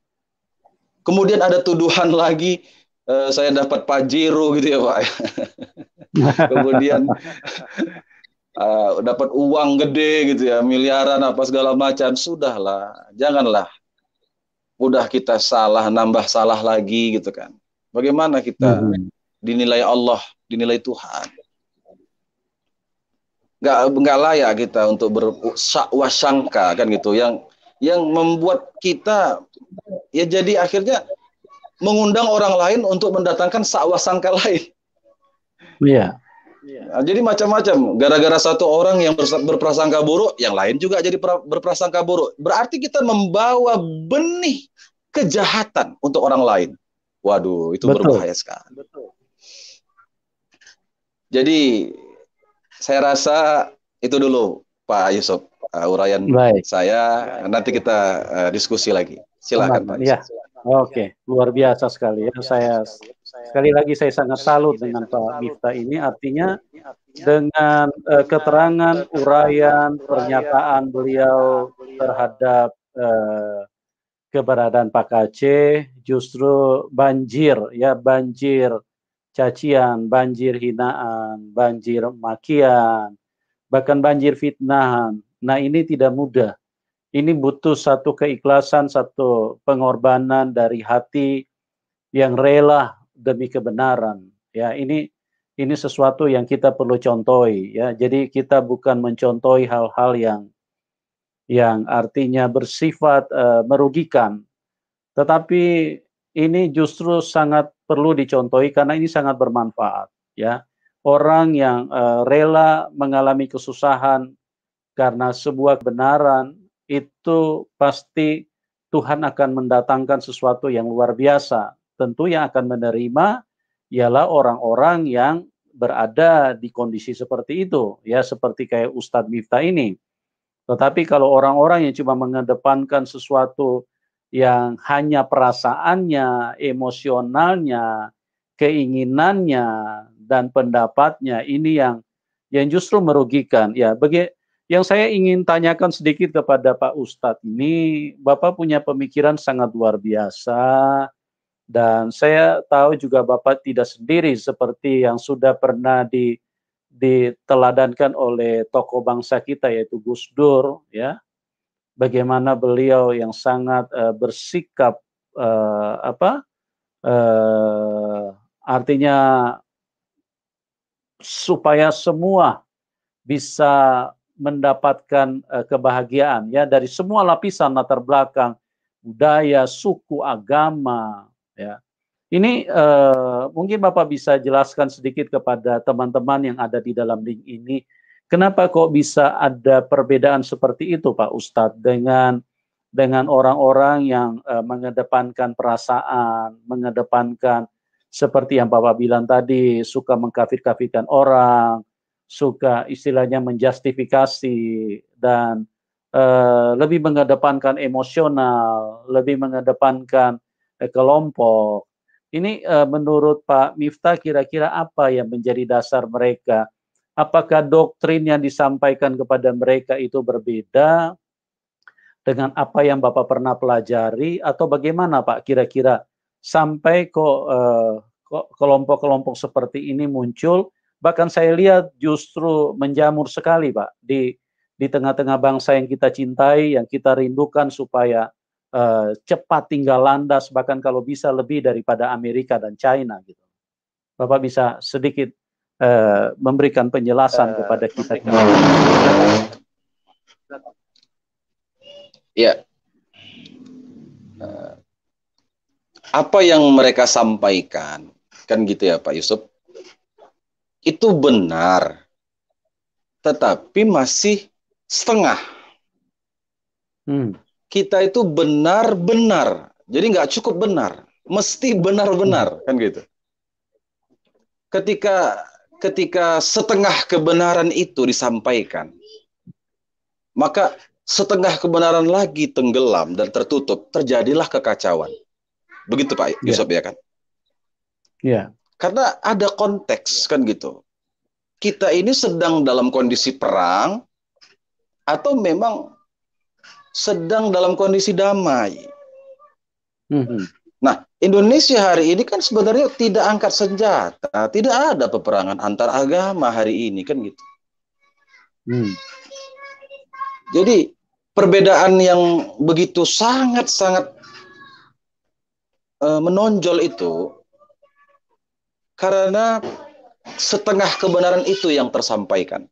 kemudian ada tuduhan lagi, saya dapat pajero gitu ya Pak. Kemudian dapat uang gede gitu ya, miliaran apa segala macam. Sudahlah, janganlah. Udah kita salah, nambah salah lagi gitu kan. Bagaimana kita dinilai Allah, dinilai Tuhan? Nggak layak kita untuk bersangka kan gitu. Yang membuat kita ya jadi akhirnya mengundang orang lain untuk mendatangkan sangka lain. Iya. Nah, jadi macam-macam. Gara-gara satu orang yang berprasangka buruk, yang lain juga jadi berprasangka buruk. Berarti kita membawa benih kejahatan untuk orang lain. Waduh, itu berbahaya sekali. Betul. Jadi saya rasa itu dulu Pak Yusuf, uraian saya. Nanti kita diskusi lagi. Silakan Pak Yusuf. Ya. Oke, luar biasa sekali ya. Sekali lagi saya sangat salut dengan Pak Miftah ini. Artinya dengan keterangan, uraian, pernyataan beliau terhadap keberadaan Pak Aceh, justru banjir cacian, banjir hinaan, banjir makian, bahkan banjir fitnahan. Nah, ini tidak mudah. Ini butuh satu keikhlasan, satu pengorbanan dari hati yang rela demi kebenaran. Ya, ini sesuatu yang kita perlu contohi ya. Jadi kita bukan mencontohi hal-hal yang artinya bersifat merugikan. Tetapi ini justru sangat perlu dicontohi karena ini sangat bermanfaat ya. Orang yang rela mengalami kesusahan karena sebuah kebenaran itu pasti Tuhan akan mendatangkan sesuatu yang luar biasa. Tentu yang akan menerima ialah orang-orang yang berada di kondisi seperti itu, ya seperti kayak Ustadz Miftah ini. Tetapi kalau orang-orang yang cuma mengedepankan sesuatu yang hanya perasaannya, emosionalnya, keinginannya, dan pendapatnya, ini yang justru merugikan. Ya, yang saya ingin tanyakan sedikit kepada Pak Ustadz ini, Bapak punya pemikiran sangat luar biasa, dan saya tahu juga Bapak tidak sendiri seperti yang sudah pernah diteladankan oleh tokoh bangsa kita yaitu Gus Dur, ya, bagaimana beliau yang sangat bersikap artinya supaya semua bisa mendapatkan kebahagiaan ya dari semua lapisan latar belakang budaya, suku, agama ya. Ini mungkin Bapak bisa jelaskan sedikit kepada teman-teman yang ada di dalam link ini, kenapa kok bisa ada perbedaan seperti itu Pak Ustadz dengan orang-orang yang mengedepankan perasaan, mengedepankan seperti yang Bapak bilang tadi, suka mengkafir-kafirkan orang, suka istilahnya menjustifikasi dan lebih mengedepankan emosional, lebih mengedepankan kelompok. Ini menurut Pak Miftah kira-kira apa yang menjadi dasar mereka? Apakah doktrin yang disampaikan kepada mereka itu berbeda dengan apa yang Bapak pernah pelajari atau bagaimana Pak kira-kira sampai kok kelompok-kelompok seperti ini muncul, bahkan saya lihat justru menjamur sekali, Pak, di tengah-tengah bangsa yang kita cintai, yang kita rindukan supaya cepat tinggal landas, bahkan kalau bisa lebih daripada Amerika dan China gitu. Bapak bisa sedikit memberikan penjelasan kepada kita. Ya, apa yang mereka sampaikan, kan gitu ya Pak Yusuf, itu benar, tetapi masih setengah. Kita itu benar-benar, jadi nggak cukup benar, mesti benar-benar, kan gitu. Ketika setengah kebenaran itu disampaikan, maka setengah kebenaran lagi tenggelam dan tertutup, terjadilah kekacauan. Begitu Pak Yusuf, ya kan? Iya. Karena ada konteks, kan gitu. Kita ini sedang dalam kondisi perang atau memang sedang dalam kondisi damai. Nah, Indonesia hari ini kan sebenarnya tidak angkat senjata, tidak ada peperangan antar agama hari ini, kan gitu. Jadi perbedaan yang begitu sangat-sangat menonjol itu karena setengah kebenaran itu yang tersampaikan.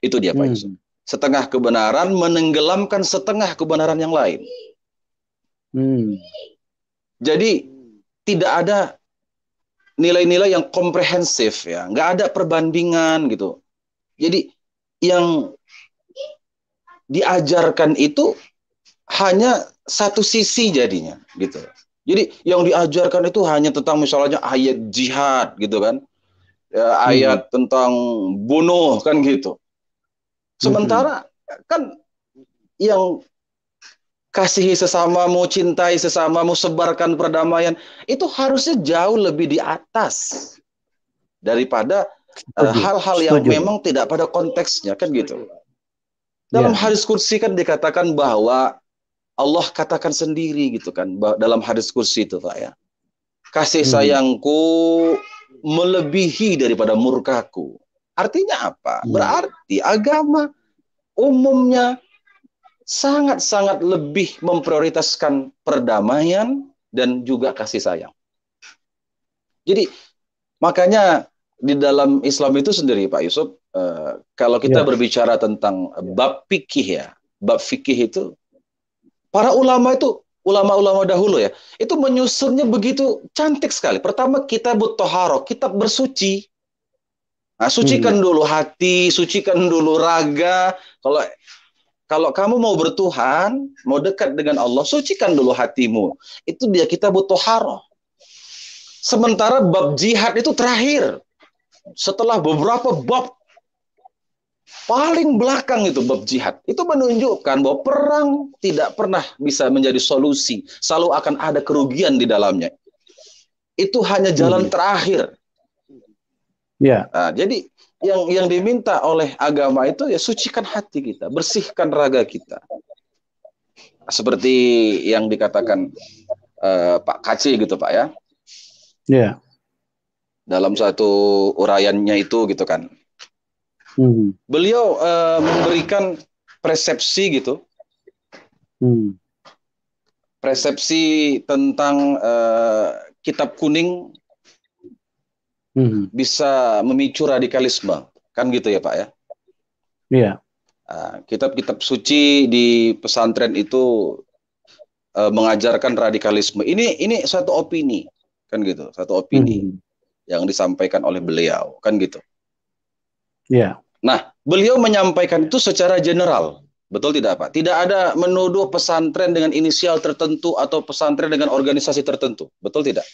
Itu dia Pak Yusuf. Setengah kebenaran menenggelamkan setengah kebenaran yang lain. Jadi tidak ada nilai-nilai yang komprehensif, ya, nggak ada perbandingan gitu. Jadi yang diajarkan itu hanya satu sisi jadinya, gitu. Jadi yang diajarkan itu hanya tentang misalnya ayat jihad, gitu kan, ya, ayat tentang bunuh, kan gitu. Sementara kan yang kasihi sesamamu, cintai sesamamu, sebarkan perdamaian, itu harusnya jauh lebih di atas daripada hal-hal yang memang tidak pada konteksnya, kan gitu. Dalam hadis kursi kan dikatakan bahwa Allah katakan sendiri gitu kan, dalam hadis kursi itu Pak, ya, kasih sayangku melebihi daripada murkaku. Artinya apa? Berarti agama umumnya sangat-sangat lebih memprioritaskan perdamaian dan juga kasih sayang. Jadi makanya di dalam Islam itu sendiri Pak Yusuf, kalau kita berbicara tentang bab fikih, ya, bab fikih itu para ulama itu, ulama-ulama dahulu ya, itu menyusunnya begitu cantik sekali. Pertama, kitabut thaharah, kitab bersuci. Nah, sucikan dulu hati, sucikan dulu raga. Kalau kamu mau bertuhan, mau dekat dengan Allah, sucikan dulu hatimu. Itu dia kitabut thaharah. Sementara bab jihad itu terakhir. Setelah beberapa bab paling belakang itu bab jihad. Itu menunjukkan bahwa perang tidak pernah bisa menjadi solusi. Selalu akan ada kerugian di dalamnya. Itu hanya jalan terakhir. Nah, jadi yang diminta oleh agama itu ya sucikan hati kita, bersihkan raga kita. Seperti yang dikatakan Pak Kaci gitu Pak, ya. Dalam satu uraiannya itu gitu kan. Beliau memberikan persepsi gitu. Persepsi tentang kitab kuning bisa memicu radikalisme, kan gitu ya Pak, ya? Iya. Kitab-kitab suci di pesantren itu mengajarkan radikalisme. Ini satu opini, kan gitu, satu opini yang disampaikan oleh beliau, kan gitu. Iya. Nah, beliau menyampaikan itu secara general, betul tidak Pak? Tidak ada menuduh pesantren dengan inisial tertentu atau pesantren dengan organisasi tertentu, betul tidak?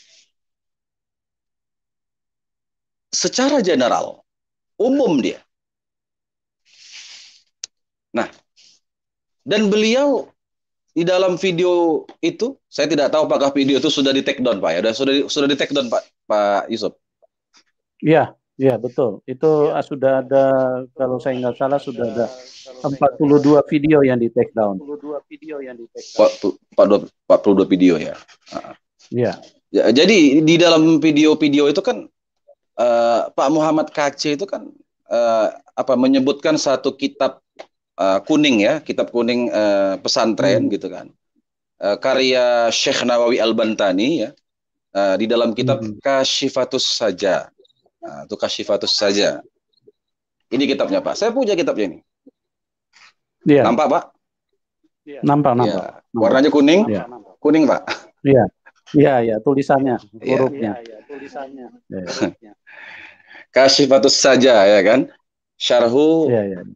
Secara general, umum dia. Nah, dan beliau di dalam video itu, saya tidak tahu apakah video itu sudah di take down Pak, ya, sudah di take down Pak Yusuf. Iya, iya betul. Itu sudah ada, kalau saya nggak salah sudah ada 42 video yang di take down. 42 video ya. Iya. Ya, jadi di dalam video-video itu kan Pak Muhammad KC itu kan menyebutkan satu kitab kuning ya, kitab kuning pesantren gitu kan. Karya Syekh Nawawi Al-Bantani ya. Di dalam kitab Kasyifatus Saja. Itu Kasyifatus Saja. Ini kitabnya Pak. Saya punya kitabnya ini. Iya. Nampak Pak? Nampak. Ya. Warnanya kuning? Ya. Kuning Pak? Iya. Iya, tulisannya, hurufnya. Kasyifatus Saja ya kan? Syarhu Iya.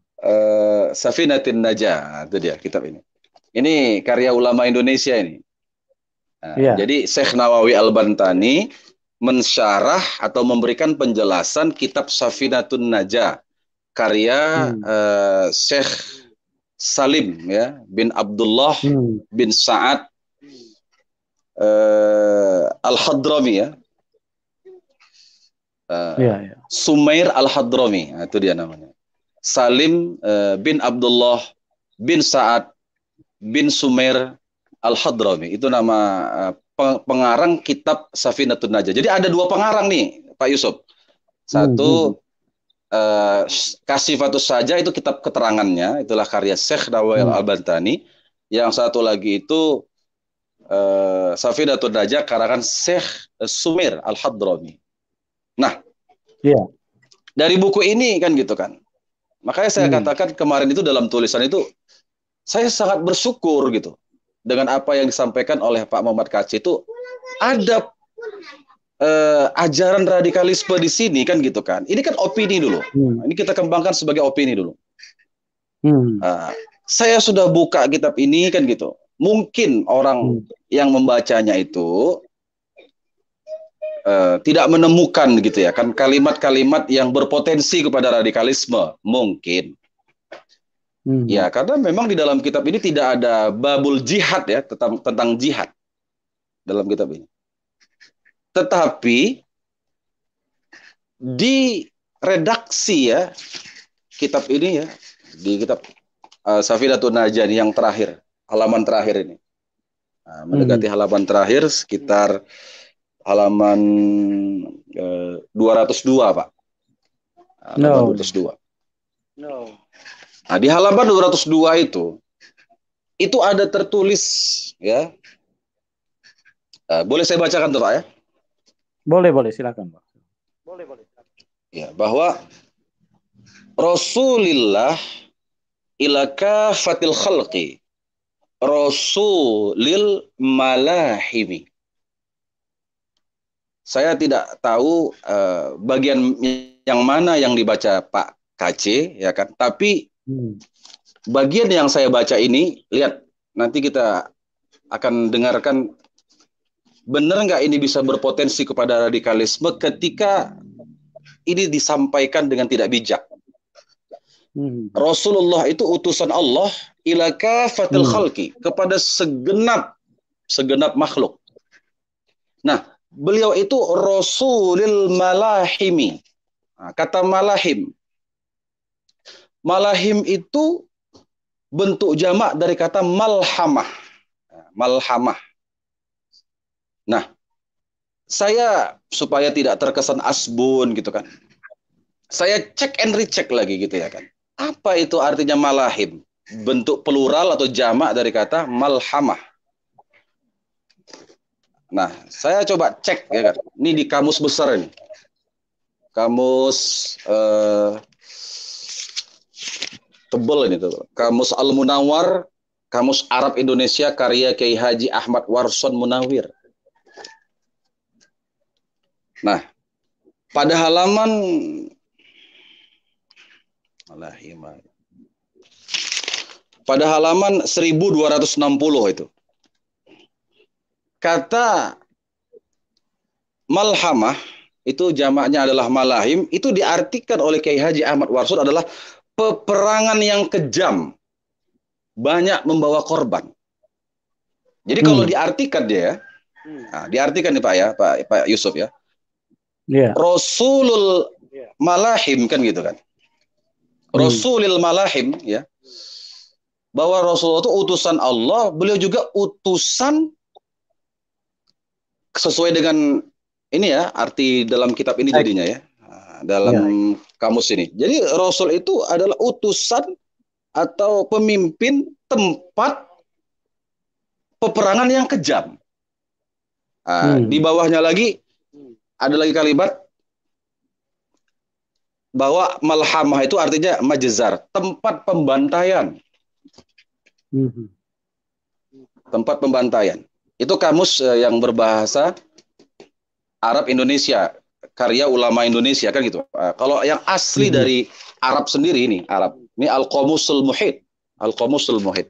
Safinatin Najah. Itu dia kitab ini. Ini karya ulama Indonesia ini. Jadi Syekh Nawawi Al-Bantani mensyarah atau memberikan penjelasan kitab Safinatun Najah karya Syekh Salim ya bin Abdullah bin Sa'ad Al-Hadrami ya. Sumair Al-Hadrami, itu dia namanya. Salim bin Abdullah bin Sa'ad bin Sumair Al-Hadrami. Itu nama pengarang kitab Safinatun Najah. Jadi ada dua pengarang nih, Pak Yusuf. Satu Kasyifatus Saja itu kitab keterangannya, itulah karya Syekh Nawawi Al-Bantani. Yang satu lagi itu Safinatun Najah karangan Syekh Sumair Al-Hadrami. Nah, dari buku ini kan gitu kan. Makanya saya katakan kemarin itu dalam tulisan itu saya sangat bersyukur gitu dengan apa yang disampaikan oleh Pak Muhammad KC itu ada ajaran radikalisme di sini kan gitu kan. Ini kan opini dulu. Ini kita kembangkan sebagai opini dulu. Saya sudah buka kitab ini kan gitu. Mungkin orang yang membacanya itu tidak menemukan gitu ya kan kalimat-kalimat yang berpotensi kepada radikalisme mungkin. Ya, karena memang di dalam kitab ini tidak ada babul jihad ya, tentang jihad dalam kitab ini. Tetapi di redaksi ya kitab ini ya, di kitab Safinatun Najah yang terakhir, halaman terakhir ini. Mendekati halaman terakhir sekitar halaman 202, Pak. Halaman 202. Nah, di halaman 202 itu ada tertulis ya. Boleh saya bacakan tuh, Pak ya? Boleh, silakan, Pak. Boleh. Ya, bahwa Rasulillah ila kafatil khalqi Rasulil malahimi. Saya tidak tahu bagian yang mana yang dibaca Pak KC ya kan, tapi bagian yang saya baca ini, lihat nanti kita akan dengarkan benar nggak ini bisa berpotensi kepada radikalisme ketika ini disampaikan dengan tidak bijak. Rasulullah itu utusan Allah ila kafatil khalqi, kepada segenap makhluk. Nah, beliau itu Rasulil malahimi. Nah, kata malahim. Malahim itu bentuk jamak dari kata malhamah. Malhamah. Nah, saya supaya tidak terkesan asbun gitu kan. Saya cek and recheck lagi gitu ya kan. Apa itu artinya malahim? Bentuk plural atau jamak dari kata malhamah. Nah, saya coba cek ya kan. Ini di kamus besar ini. Kamus tebel ini tuh. Kamus Al-Munawwar, Kamus Arab Indonesia karya Kiai Haji Ahmad Warson Munawir. Nah, pada halaman 1260 itu. Kata malhamah itu jamaknya adalah malahim, itu diartikan oleh Kiai Haji Ahmad Warson adalah peperangan yang kejam, banyak membawa korban. Jadi kalau diartikan dia, diartikan nih Pak ya, Pak Yusuf ya, Rasulul malahim kan gitu kan, Rasulil malahim ya, bahwa Rasulullah itu utusan Allah, beliau juga utusan sesuai dengan ini ya, arti dalam kitab ini jadinya ya. Dalam kamus ini. Jadi Rasul itu adalah utusan atau pemimpin tempat peperangan yang kejam. Di bawahnya lagi ada lagi kalimat bahwa malhamah itu artinya majzar, tempat pembantaian. Tempat pembantaian. Itu kamus yang berbahasa Arab Indonesia, karya ulama Indonesia kan gitu. Kalau yang asli dari Arab sendiri ini, Al-Qamusul Muhit. Al-Qamusul Muhit.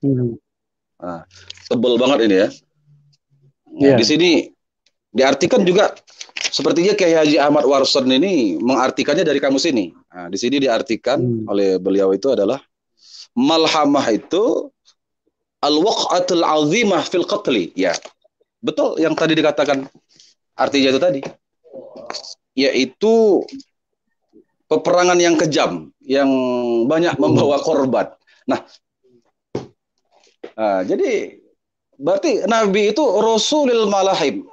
Tebel banget ini ya. Di sini diartikan juga sepertinya Kiai Haji Ahmad Warson ini mengartikannya dari kamus ini. Di sini diartikan oleh beliau itu adalah malhamah itu al-waq'atul 'azimah fil qatli. Ya. Betul yang tadi dikatakan artinya itu tadi. Yaitu peperangan yang kejam yang banyak membawa korban. Jadi berarti Nabi itu Rasulul Malahim,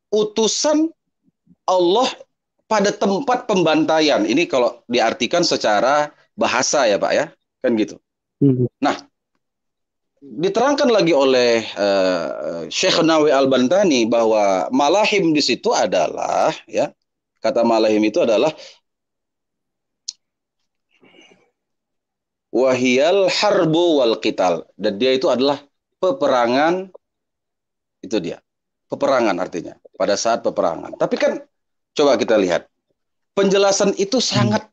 utusan Allah pada tempat pembantaian. Ini kalau diartikan secara bahasa ya Pak ya, kan gitu. Nah, diterangkan lagi oleh Syekh Nawawi Al-Bantani bahwa malahim di situ adalah ya, kata malahim itu adalah wahiyal harbu wal qital, dan dia itu adalah peperangan. Itu dia, peperangan artinya pada saat peperangan. Tapi kan coba kita lihat penjelasan itu sangat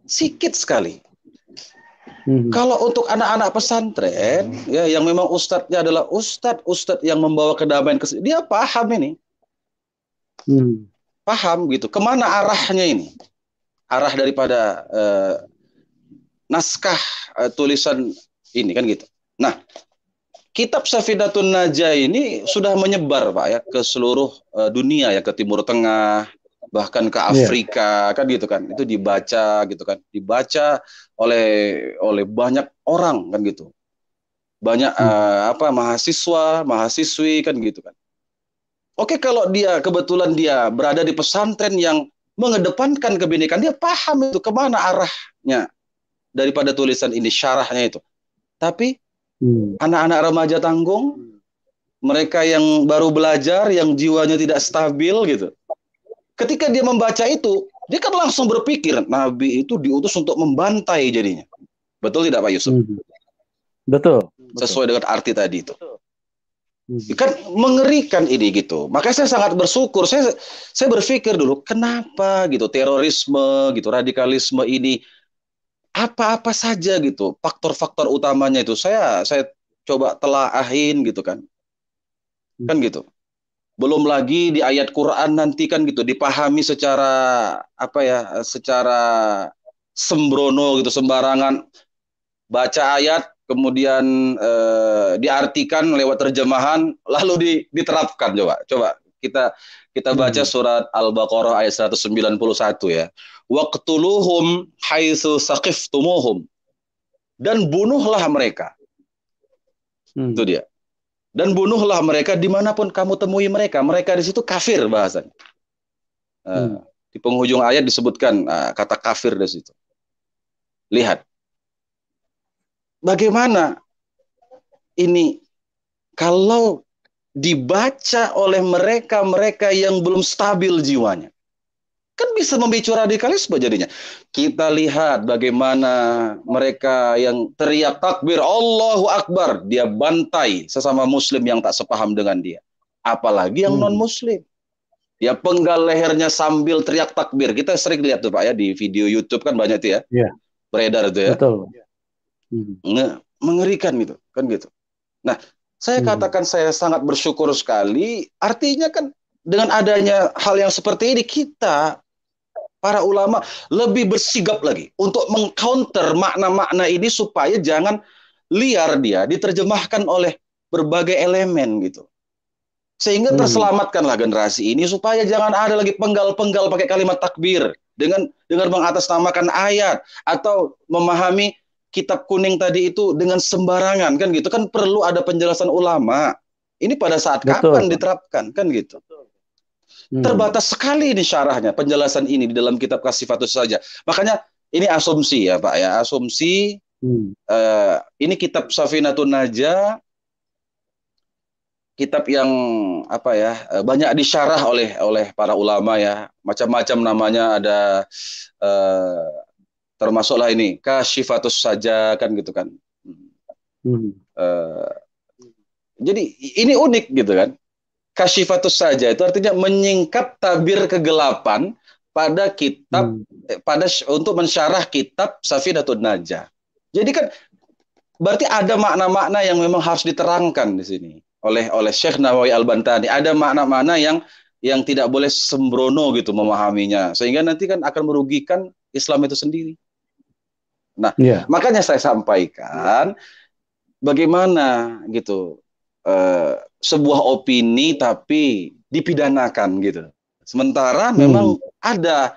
sedikit sekali. Kalau untuk anak-anak pesantren ya, yang memang ustadznya adalah ustadz yang membawa kedamaian, dia paham ini, paham gitu kemana arahnya ini, arah daripada naskah tulisan ini kan gitu. Nah, kitab Safinatun Najah ini sudah menyebar Pak ya ke seluruh dunia ya, ke Timur Tengah, bahkan ke Afrika kan gitu kan. Itu dibaca gitu kan. Dibaca oleh banyak orang kan gitu. Banyak mahasiswa, mahasiswi kan gitu kan. Oke, kalau dia kebetulan dia berada di pesantren yang mengedepankan kebinekaan, dia paham itu kemana arahnya daripada tulisan ini, syarahnya itu. Tapi anak-anak remaja tanggung, mereka yang baru belajar, yang jiwanya tidak stabil gitu, ketika dia membaca itu, dia kan langsung berpikir Nabi itu diutus untuk membantai jadinya. Betul tidak Pak Yusuf? Betul. Sesuai dengan arti tadi itu. Kan mengerikan ini gitu. Makanya saya sangat bersyukur. Saya berpikir dulu, kenapa gitu terorisme gitu, radikalisme ini, apa-apa saja gitu, faktor-faktor utamanya itu saya coba telaahin gitu kan gitu. Belum lagi di ayat Quran nanti kan gitu dipahami secara secara sembrono gitu, sembarangan baca ayat kemudian diartikan lewat terjemahan lalu diterapkan. Coba kita baca surat Al-Baqarah ayat 191 ya. Waqtuluhum haitsu saqiftumuhum, dan bunuhlah mereka. Itu dia. Dan bunuhlah mereka dimanapun kamu temui mereka. Mereka di situ kafir bahasanya. Di penghujung ayat disebutkan kata kafir di situ. Lihat. Bagaimana ini kalau dibaca oleh mereka yang belum stabil jiwanya, kan bisa memicu radikalisme jadinya. Kita lihat bagaimana mereka yang teriak takbir Allahu Akbar, dia bantai sesama muslim yang tak sepaham dengan dia. Apalagi yang non muslim, dia penggal lehernya sambil teriak takbir. Kita sering lihat tuh Pak ya, di video YouTube kan banyak tuh ya, beredar tuh ya. Betul. Mengerikan gitu kan gitu. Nah, saya katakan saya sangat bersyukur sekali. Artinya kan dengan adanya hal yang seperti ini, kita para ulama lebih bersigap lagi untuk mengcounter makna-makna ini supaya jangan liar dia diterjemahkan oleh berbagai elemen gitu. Sehingga terselamatkanlah generasi ini supaya jangan ada lagi penggal-penggal pakai kalimat takbir dengan mengatasnamakan ayat atau memahami kitab kuning tadi itu dengan sembarangan kan gitu. Kan perlu ada penjelasan ulama Ini pada saat Betul, kapan Pak. diterapkan, kan gitu. Hmm. Terbatas sekali ini syarahnya, penjelasan ini di dalam kitab Kasifatus saja. Makanya ini asumsi ya Pak ya, asumsi Hmm. ini kitab Safinatun Najah, kitab yang apa ya, banyak disyarah oleh para ulama ya, macam-macam namanya, ada eh, termasuklah ini Kasyifatus saja kan gitu kan. Hmm. Eh, jadi ini unik gitu kan. Kasyifatus saja itu artinya menyingkap tabir kegelapan pada kitab Hmm. untuk mensyarah kitab Safinatun Najah. Jadi kan berarti ada makna-makna yang memang harus diterangkan di sini oleh Syekh Nawawi Al-Bantani. Ada makna-makna yang tidak boleh sembrono gitu memahaminya, sehingga nanti kan akan merugikan Islam itu sendiri. Nah, Ya. makanya saya sampaikan bagaimana gitu sebuah opini tapi dipidanakan gitu. Sementara Hmm. memang ada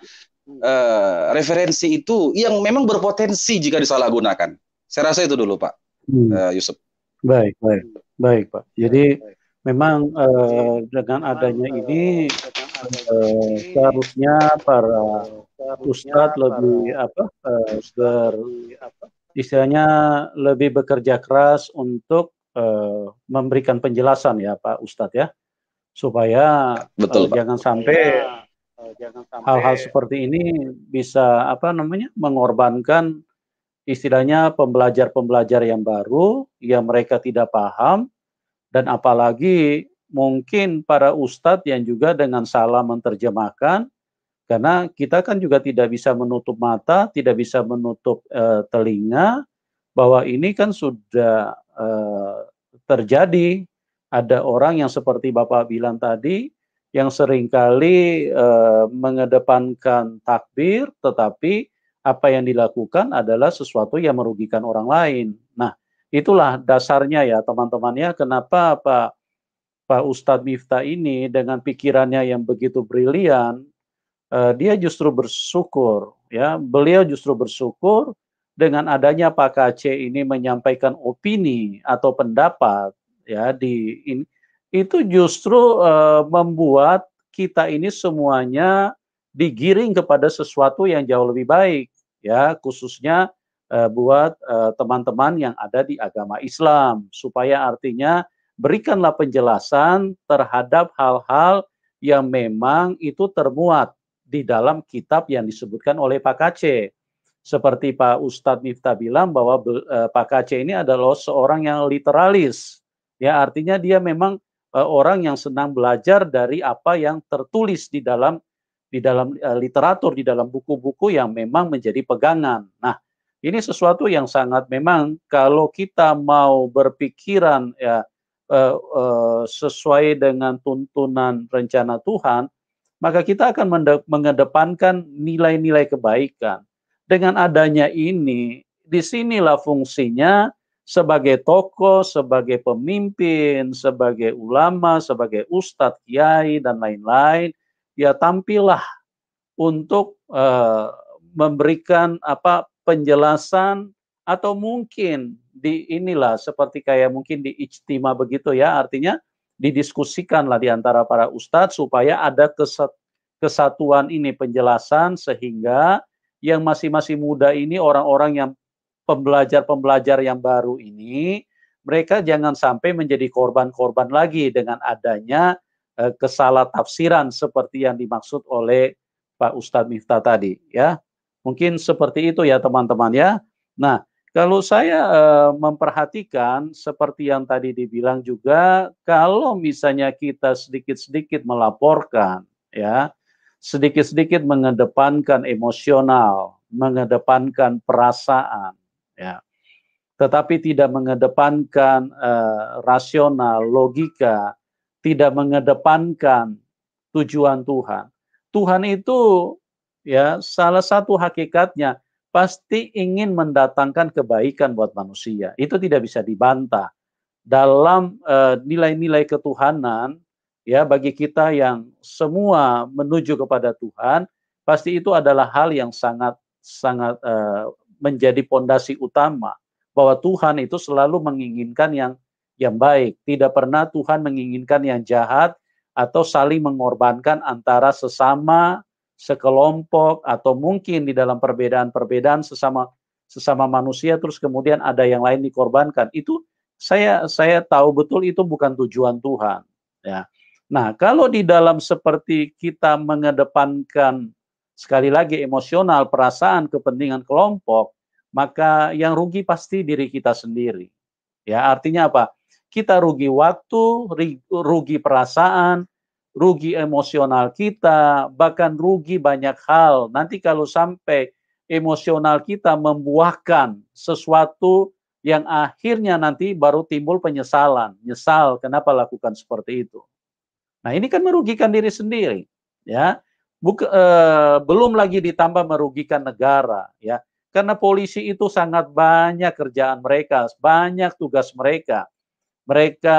referensi itu yang memang berpotensi jika disalahgunakan. Saya rasa itu dulu Pak Hmm. Yusuf. Baik, baik, baik, Pak. Jadi memang dengan adanya ini seharusnya para ustadz lebih istilahnya lebih bekerja keras untuk memberikan penjelasan ya Pak Ustadz ya, supaya Betul Pak. jangan sampai hal-hal seperti ini bisa mengorbankan istilahnya pembelajar-pembelajar yang baru yang mereka tidak paham, dan apalagi mungkin para ustadz yang juga dengan salah menerjemahkan, karena kita kan juga tidak bisa menutup mata, tidak bisa menutup telinga, bahwa ini kan sudah terjadi. Ada orang yang seperti Bapak bilang tadi, yang seringkali mengedepankan takbir, tetapi apa yang dilakukan adalah sesuatu yang merugikan orang lain. Nah, itulah dasarnya ya teman-temannya, kenapa Pak Ustadz Miftah ini dengan pikirannya yang begitu brilian, dia justru bersyukur ya, beliau justru bersyukur dengan adanya Pak KC ini menyampaikan opini atau pendapat ya itu justru membuat kita ini semuanya digiring kepada sesuatu yang jauh lebih baik ya, khususnya buat teman-teman yang ada di agama Islam, supaya artinya berikanlah penjelasan terhadap hal-hal yang memang itu termuat di dalam kitab yang disebutkan oleh Pak KC. Seperti Pak Ustadz Miftah bilang bahwa Pak KC ini adalah seorang yang literalis. Ya, artinya dia memang orang yang senang belajar dari apa yang tertulis di dalam literatur, di dalam buku-buku yang memang menjadi pegangan. Nah, ini sesuatu yang sangat memang kalau kita mau berpikiran ya sesuai dengan tuntunan rencana Tuhan, maka kita akan mengedepankan nilai-nilai kebaikan. Dengan adanya ini, disinilah fungsinya sebagai tokoh, sebagai pemimpin, sebagai ulama, sebagai ustadz, kiai, dan lain-lain, ya tampillah untuk memberikan penjelasan, atau mungkin di inilah seperti kayak mungkin di ijtima begitu ya, artinya didiskusikanlah di antara para ustadz supaya ada kesatuan ini penjelasan, sehingga yang masih muda ini, orang-orang yang pembelajar-pembelajar yang baru ini, mereka jangan sampai menjadi korban-korban lagi dengan adanya kesalah tafsiran seperti yang dimaksud oleh Pak Ustadz Miftah tadi ya. Mungkin seperti itu ya teman-teman ya. Nah, kalau saya memperhatikan seperti yang tadi dibilang juga, kalau misalnya kita sedikit-sedikit melaporkan ya, sedikit-sedikit mengedepankan emosional, mengedepankan perasaan ya, tetapi tidak mengedepankan rasional, logika, tidak mengedepankan tujuan Tuhan. Tuhan itu ya salah satu hakikatnya pasti ingin mendatangkan kebaikan buat manusia. Itu tidak bisa dibantah. Dalam nilai-nilai ketuhanan ya, bagi kita yang semua menuju kepada Tuhan, pasti itu adalah hal yang sangat sangat menjadi pondasi utama, bahwa Tuhan itu selalu menginginkan yang yang baik. Tidak pernah Tuhan menginginkan yang jahat atau saling mengorbankan antara sesama, sekelompok, atau mungkin di dalam perbedaan-perbedaan sesama manusia, terus kemudian ada yang lain dikorbankan. Itu saya tahu betul itu bukan tujuan Tuhan. Ya. Nah, kalau di dalam seperti kita mengedepankan sekali lagi emosional, perasaan, kepentingan kelompok, maka yang rugi pasti diri kita sendiri. Ya, artinya apa? Kita rugi waktu, rugi perasaan, rugi emosional kita, bahkan rugi banyak hal. Nanti kalau sampai emosional kita membuahkan sesuatu yang akhirnya nanti baru timbul penyesalan. Nyesal kenapa lakukan seperti itu. Nah, ini kan merugikan diri sendiri, ya. Belum lagi ditambah merugikan negara, ya. Karena polisi itu sangat banyak kerjaan mereka, banyak tugas mereka. Mereka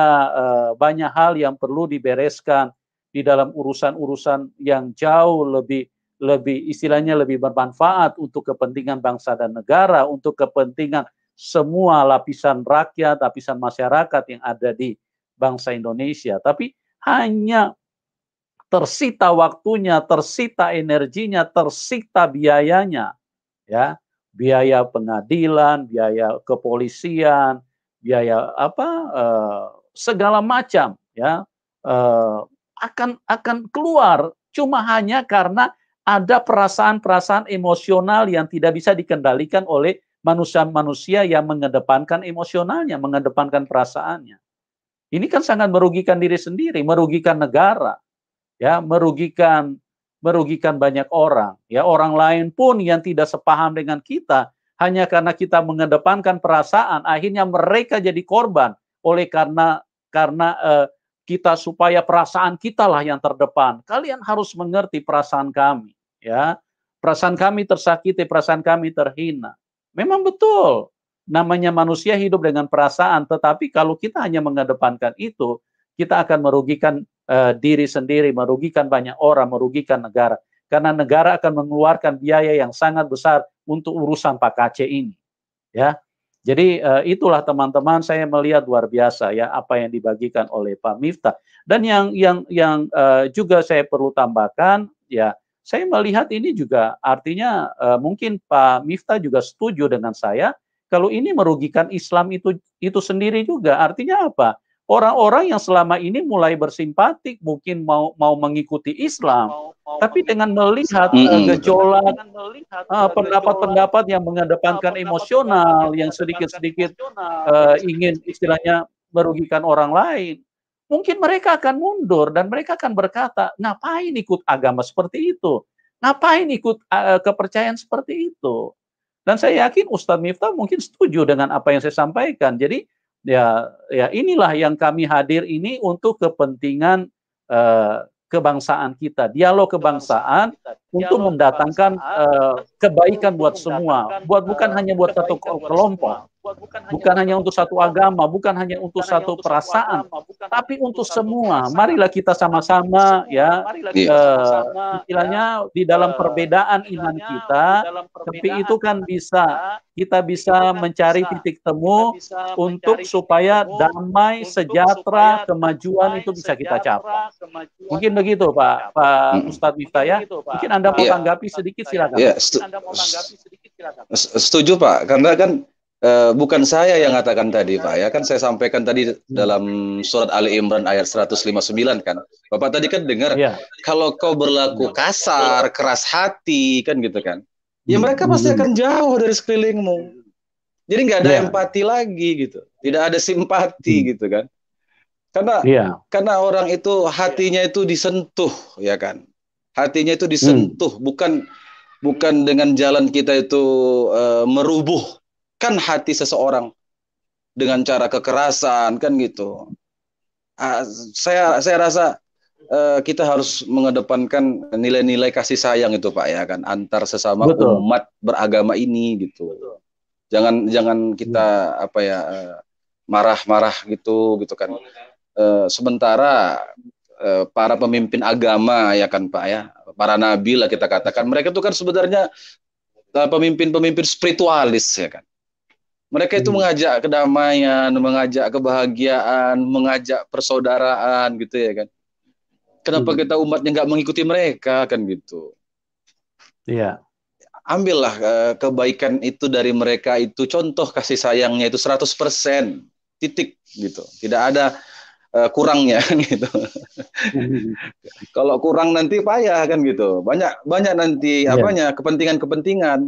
banyak hal yang perlu dibereskan di dalam urusan-urusan yang jauh lebih istilahnya lebih bermanfaat untuk kepentingan bangsa dan negara, untuk kepentingan semua lapisan rakyat, lapisan masyarakat yang ada di bangsa Indonesia. Tapi hanya tersita waktunya, tersita energinya, tersita biayanya, ya, biaya pengadilan, biaya kepolisian, biaya apa, segala macam, ya, akan keluar cuma hanya karena ada perasaan-perasaan emosional yang tidak bisa dikendalikan oleh manusia-manusia yang mengedepankan emosionalnya, mengedepankan perasaannya. Ini kan sangat merugikan diri sendiri, merugikan negara, ya, merugikan banyak orang, ya, orang lain pun yang tidak sepaham dengan kita hanya karena kita mengedepankan perasaan, akhirnya mereka jadi korban oleh karena kita supaya perasaan kita lah yang terdepan. Kalian harus mengerti perasaan kami, ya, perasaan kami tersakiti, perasaan kami terhina. Memang betul. Namanya manusia hidup dengan perasaan, tetapi kalau kita hanya mengedepankan itu, kita akan merugikan diri sendiri, merugikan banyak orang, merugikan negara. Karena negara akan mengeluarkan biaya yang sangat besar untuk urusan Pak Aceh ini. Ya, jadi itulah teman-teman, saya melihat luar biasa ya apa yang dibagikan oleh Pak Miftah. Dan yang juga saya perlu tambahkan, ya, saya melihat ini juga artinya mungkin Pak Miftah juga setuju dengan saya. Kalau ini merugikan Islam itu sendiri juga, artinya apa? Orang-orang yang selama ini mulai bersimpatik, mungkin mau mengikuti Islam, tapi dengan melihat gejolak pendapat-pendapat yang mengedepankan emosional, yang sedikit-sedikit ingin istilahnya merugikan orang lain, mungkin mereka akan mundur dan mereka akan berkata, ngapain ikut agama seperti itu? Ngapain ikut kepercayaan seperti itu? Dan saya yakin Ustadz Miftah mungkin setuju dengan apa yang saya sampaikan. Jadi ya inilah yang kami hadir ini untuk kepentingan kebangsaan kita, dialog kebangsaan untuk mendatangkan kebaikan buat semua, bukan hanya buat satu kelompok, bukan hanya untuk satu agama, bukan hanya untuk satu perasaan, tapi untuk semua. Marilah kita sama-sama ya, istilahnya di dalam perbedaan iman kita, tapi itu kan kita bisa mencari titik temu untuk supaya damai, sejahtera, kemajuan itu bisa kita capai. Mungkin begitu Pak Ustadz Miftah ya. Mungkin Anda mau tanggapi sedikit, silakan. Ya, setuju Pak, karena kan bukan saya yang katakan tadi Pak ya, kan saya sampaikan tadi dalam surat Ali Imran ayat 159 kan. Bapak tadi kan dengar kalau kau berlaku kasar, keras hati kan gitu kan. Ya mereka pasti akan jauh dari sekelilingmu. Jadi nggak ada empati lagi gitu. Tidak ada simpati gitu kan. Karena orang itu hatinya itu disentuh ya kan. Hatinya itu disentuh, bukan dengan jalan kita itu merubuhkan hati seseorang dengan cara kekerasan kan gitu. Saya rasa kita harus mengedepankan nilai-nilai kasih sayang itu Pak ya kan, antar sesama umat beragama ini gitu. Jangan kita marah-marah gitu kan. Sementara para pemimpin agama ya kan Pak ya, para nabi lah kita katakan, mereka itu kan sebenarnya pemimpin-pemimpin spiritualis ya kan. Mereka itu mengajak kedamaian, mengajak kebahagiaan, mengajak persaudaraan gitu ya kan. Kenapa kita umatnya nggak mengikuti mereka kan gitu? Iya. Ambillah kebaikan itu dari mereka itu, contoh kasih sayangnya itu 100%, titik gitu. Tidak ada kurangnya gitu. Kalau kurang nanti payah kan gitu. Banyak nanti Iya. apanya kepentingan-kepentingan.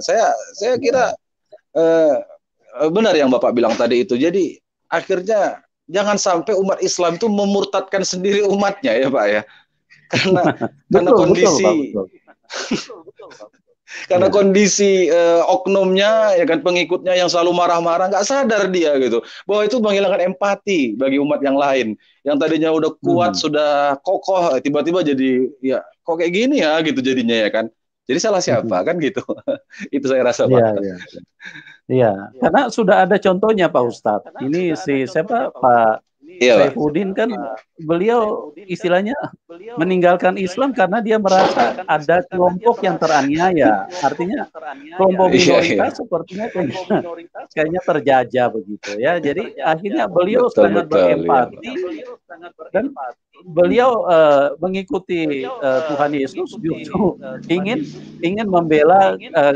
Saya kira benar yang Bapak bilang tadi itu. Jadi akhirnya jangan sampai umat Islam itu memurtadkan sendiri umatnya ya Pak ya. Karena Betul, kondisi betul, Pak. karena Ya. kondisi oknumnya ya kan, pengikutnya yang selalu marah-marah, nggak sadar dia gitu bahwa itu menghilangkan empati bagi umat yang lain yang tadinya udah kuat, sudah kokoh, tiba-tiba jadi ya kok kayak gini ya gitu jadinya ya kan. Jadi salah siapa kan gitu. Itu saya rasa Pak. Iya, iya. Iya, karena sudah ada contohnya Pak Ustadz. Ini si siapa Pak Iya Pak. Saifuddin kan beliau istilahnya meninggalkan Islam karena dia merasa ada kelompok yang teraniaya. Artinya kelompok Iya iya. minoritas sepertinya kayaknya terjajah begitu ya. Jadi akhirnya beliau Betul sangat betul ya. berempati dan beliau mengikuti Tuhan Yesus justru ingin membela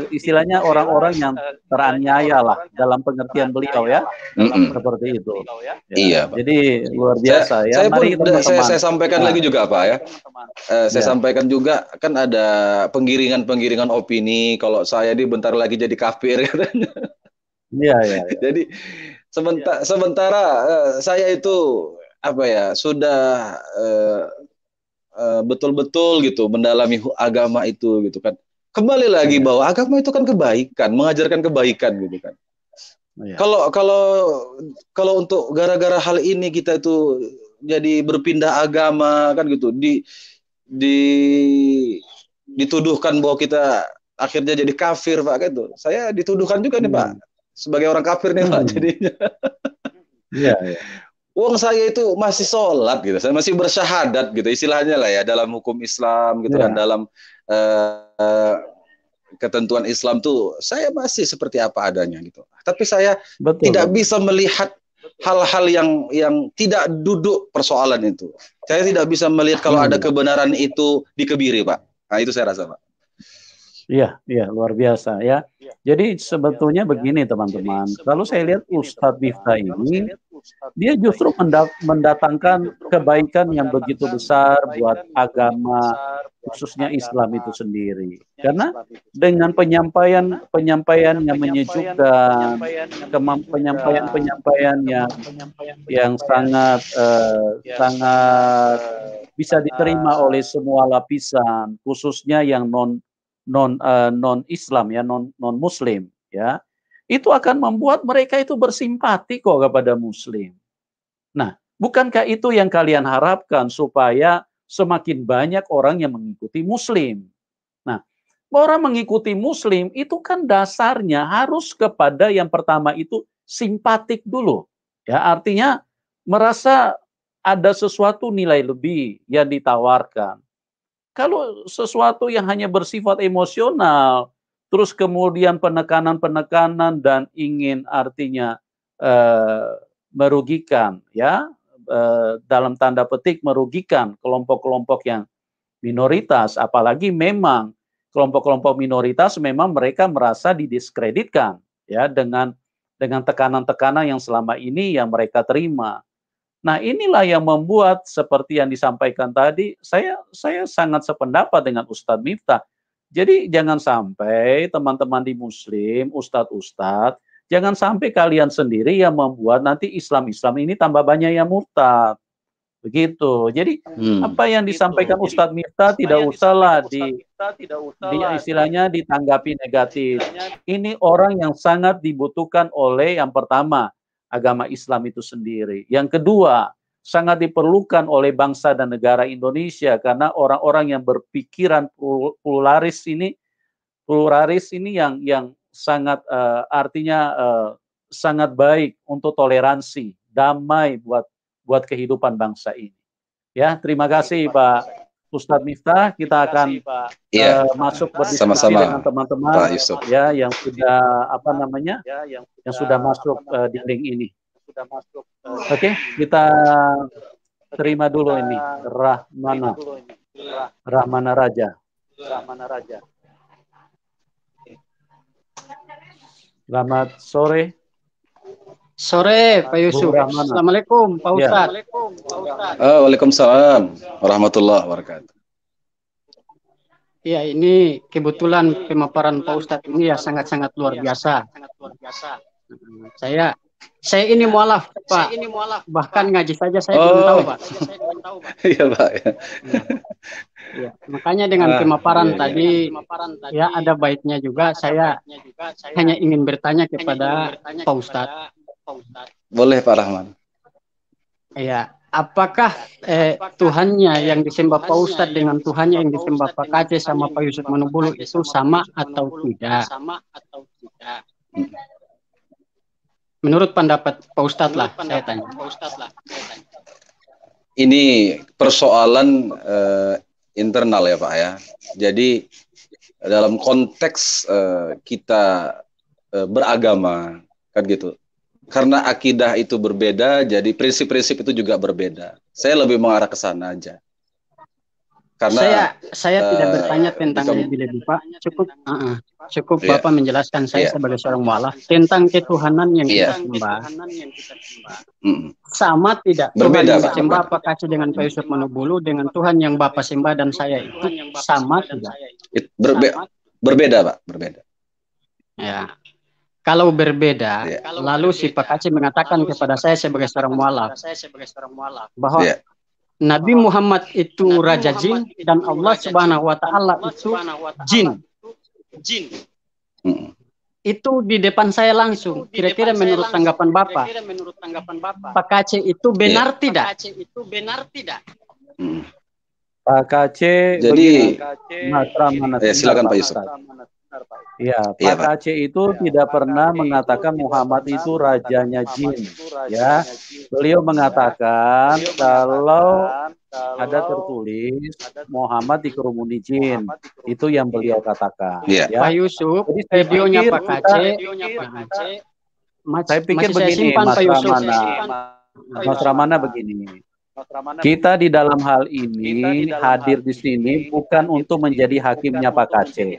istilahnya orang-orang yang teraniaya lah dalam pengertian beliau ya. Seperti itu. Ya, Iya Pak. jadi luar biasa ya. Saya pun Mari teman-teman. saya sampaikan lagi juga Pak ya. Saya Ya. sampaikan juga kan ada penggiringan-penggiringan opini kalau saya di bentar lagi jadi kafir katanya. Iya, iya, iya. Jadi sementara saya itu apa ya sudah betul-betul gitu mendalami agama itu gitu kan. Kembali lagi bahwa agama itu kan kebaikan, mengajarkan kebaikan gitu kan. Iya. Kalau untuk gara-gara hal ini kita itu jadi berpindah agama kan gitu, dituduhkan bahwa kita akhirnya jadi kafir Pak gitu. Saya dituduhkan juga nih Pak sebagai orang kafir nih Pak jadinya. Iya, iya. Wong saya itu masih sholat gitu, saya masih bersyahadat gitu istilahnya lah ya dalam hukum Islam gitu kan, dalam ketentuan Islam tuh saya masih seperti apa adanya gitu. Tapi saya tidak bisa melihat hal-hal yang tidak duduk persoalan itu. Saya tidak bisa melihat kalau ada kebenaran itu dikebiri Pak. Nah itu saya rasa Pak. Iya, iya, luar biasa ya. Jadi sebetulnya begini teman-teman, kalau saya lihat Ustadz Miftah ini, dia justru mendatangkan kebaikan yang begitu besar buat agama, khususnya Islam itu sendiri. Karena dengan penyampaian yang menyejukkan, penyampaian yang sangat bisa diterima oleh semua lapisan, khususnya yang non Islam ya, non Muslim ya, itu akan membuat mereka itu bersimpati kok kepada Muslim. Nah, bukankah itu yang kalian harapkan supaya semakin banyak orang yang mengikuti Muslim? Nah, orang mengikuti Muslim itu kan dasarnya harus kepada yang pertama itu simpatik dulu, ya artinya merasa ada sesuatu nilai lebih yang ditawarkan. Kalau sesuatu yang hanya bersifat emosional, terus kemudian penekanan-penekanan dan ingin artinya merugikan, ya dalam tanda petik merugikan kelompok-kelompok yang minoritas, apalagi memang kelompok-kelompok minoritas memang mereka merasa didiskreditkan, ya dengan tekanan-tekanan yang selama ini yang mereka terima. Nah, inilah yang membuat seperti yang disampaikan tadi, saya sangat sependapat dengan Ustadz Miftah. Jadi jangan sampai teman-teman di Muslim, ustadz-ustadz, jangan sampai kalian sendiri yang membuat nanti Islam-Islam ini tambah banyak yang murtad. Begitu. Jadi apa yang disampaikan Ustadz Miftah tidak usahlah di istilahnya ditanggapi negatif. Ini orang yang sangat dibutuhkan oleh yang pertama, agama Islam itu sendiri. Yang kedua, sangat diperlukan oleh bangsa dan negara Indonesia karena orang-orang yang berpikiran pluralis ini yang sangat artinya sangat baik untuk toleransi, damai buat kehidupan bangsa ini. Ya, terima kasih Pak Ustadz Miftah, kita akan masuk berdiskusi Sama-sama, dengan teman-teman Pak Yusuf. ya yang sudah yang sudah masuk di link ini. Oke, kita terima dulu ini Rahmana Raja. Selamat sore. Sore, Pak Yusuf. Assalamualaikum, Pak Ustadz. Waalaikumsalam warahmatullahi wabarakatuh. Ya, ini kebetulan pemaparan Pak Ustadz ini ya sangat-sangat luar biasa. Saya ini mualaf, Pak. Bahkan ngaji saja saya belum tahu, Pak. Iya, Pak. Ya, makanya dengan pemaparan tadi, ya ada baiknya juga saya hanya ingin bertanya kepada Pak Ustadz. Boleh, Pak Rahman. Ya, apakah Tuhannya yang disembah Pak Ustadz dengan Tuhannya yang disembah Pak Kace sama Pak Yusuf Manubulu itu sama atau tidak? Menurut pendapat Pak Ustadz lah, saya tanya. Ini persoalan internal ya, Pak ya. Jadi dalam konteks kita beragama kan gitu. Karena akidah itu berbeda, jadi prinsip-prinsip itu juga berbeda. Saya lebih mengarah ke sana aja. Karena saya tidak bertanya tentang lebih-lebih, Pak. Cukup Bapak menjelaskan saya sebagai seorang mualaf tentang ketuhanan yang kita sembah. Sama tidak berbeda, Tuhan yang disembah Pak Kaci dengan Pak Yusuf Manubulu dengan Tuhan yang Bapak sembah dan saya itu sama tidak? Berbeda, Pak, berbeda. Ya. Kalau berbeda, lalu si Pak Kaci mengatakan kepada saya sebagai seorang mualaf bahwa Nabi Muhammad itu raja jin dan Allah Subhanahu wa taala itu jin. Itu di depan saya langsung. Kira-kira menurut tanggapan Bapak, Pak Kaci itu benar tidak? Pak Kace, jadi silakan Pak Yusuf. Ya, Pak Kace itu tidak pernah mengatakan Muhammad itu rajanya jin. Ya, beliau mengatakan kalau ada tertulis Muhammad dikerumuni jin, itu yang beliau katakan. Ya. Pak Yusuf, videonya Pak Kace, saya pikir begini, Mas Ramana begini. Kita di dalam hal ini hadir di sini bukan untuk menjadi hakimnya Pak Kace,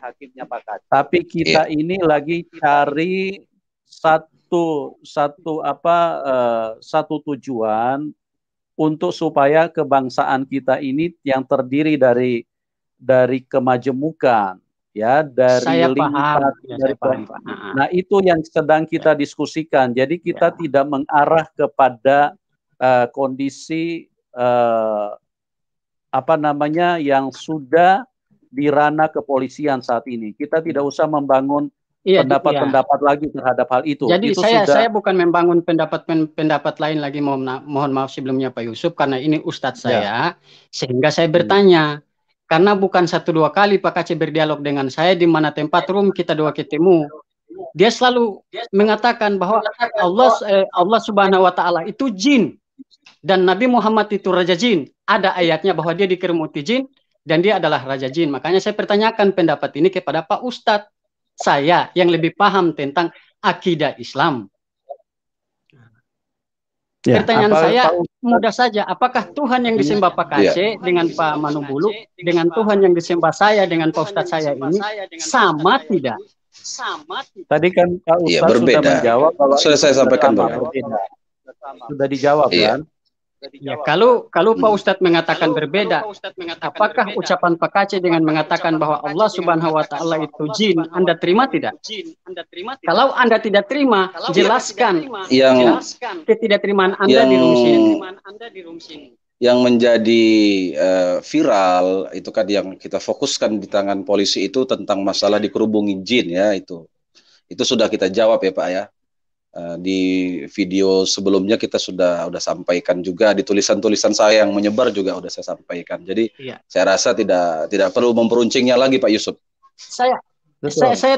tapi kita ini lagi cari satu tujuan untuk supaya kebangsaan kita ini yang terdiri dari kemajemukan, ya, dari lipat, dari nah itu yang sedang kita diskusikan. Jadi kita tidak mengarah kepada kondisi yang sudah di ranah kepolisian saat ini. Kita tidak usah membangun pendapat-pendapat lagi terhadap hal itu. Jadi itu saya bukan membangun pendapat lain lagi. Mohon maaf sebelumnya Pak Yusuf, karena ini Ustadz saya, sehingga saya bertanya. Karena bukan 1-2 kali Pak Kace berdialog dengan saya di mana tempat room kita dua ketemu. Dia selalu mengatakan bahwa Allah Subhanahu wa taala itu jin. Dan Nabi Muhammad itu raja jin. Ada ayatnya bahwa dia dikeremuti jin dan dia adalah raja jin. Makanya saya pertanyakan pendapat ini kepada Pak Ustadz saya yang lebih paham tentang akidah Islam. Pertanyaan saya mudah saja. Apakah Tuhan yang disembah Pak Kace dengan Pak Manubulu dengan Tuhan yang disembah saya dengan Pak Ustadz saya ini sama tidak? Tadi kan Pak Ustadz sudah menjawab kalau sudah saya sampaikan berbeda. Sudah dijawab kan? Ya, kalau Pak Ustadz mengatakan berbeda, apakah ucapan Pak Kace dengan mengatakan bahwa Allah Subhanahu wa taala itu jin, Anda terima tidak? Kalau Anda tidak terima, jelaskan ketidakterimaan Anda di room sini. Yang menjadi viral itu kan yang kita fokuskan di tangan polisi itu tentang masalah dikerubungi jin ya, itu sudah kita jawab ya Pak ya. Di video sebelumnya kita sudah sampaikan juga, di tulisan-tulisan saya yang menyebar juga sudah saya sampaikan. Jadi saya rasa tidak perlu memperuncingnya lagi Pak Yusuf. Saya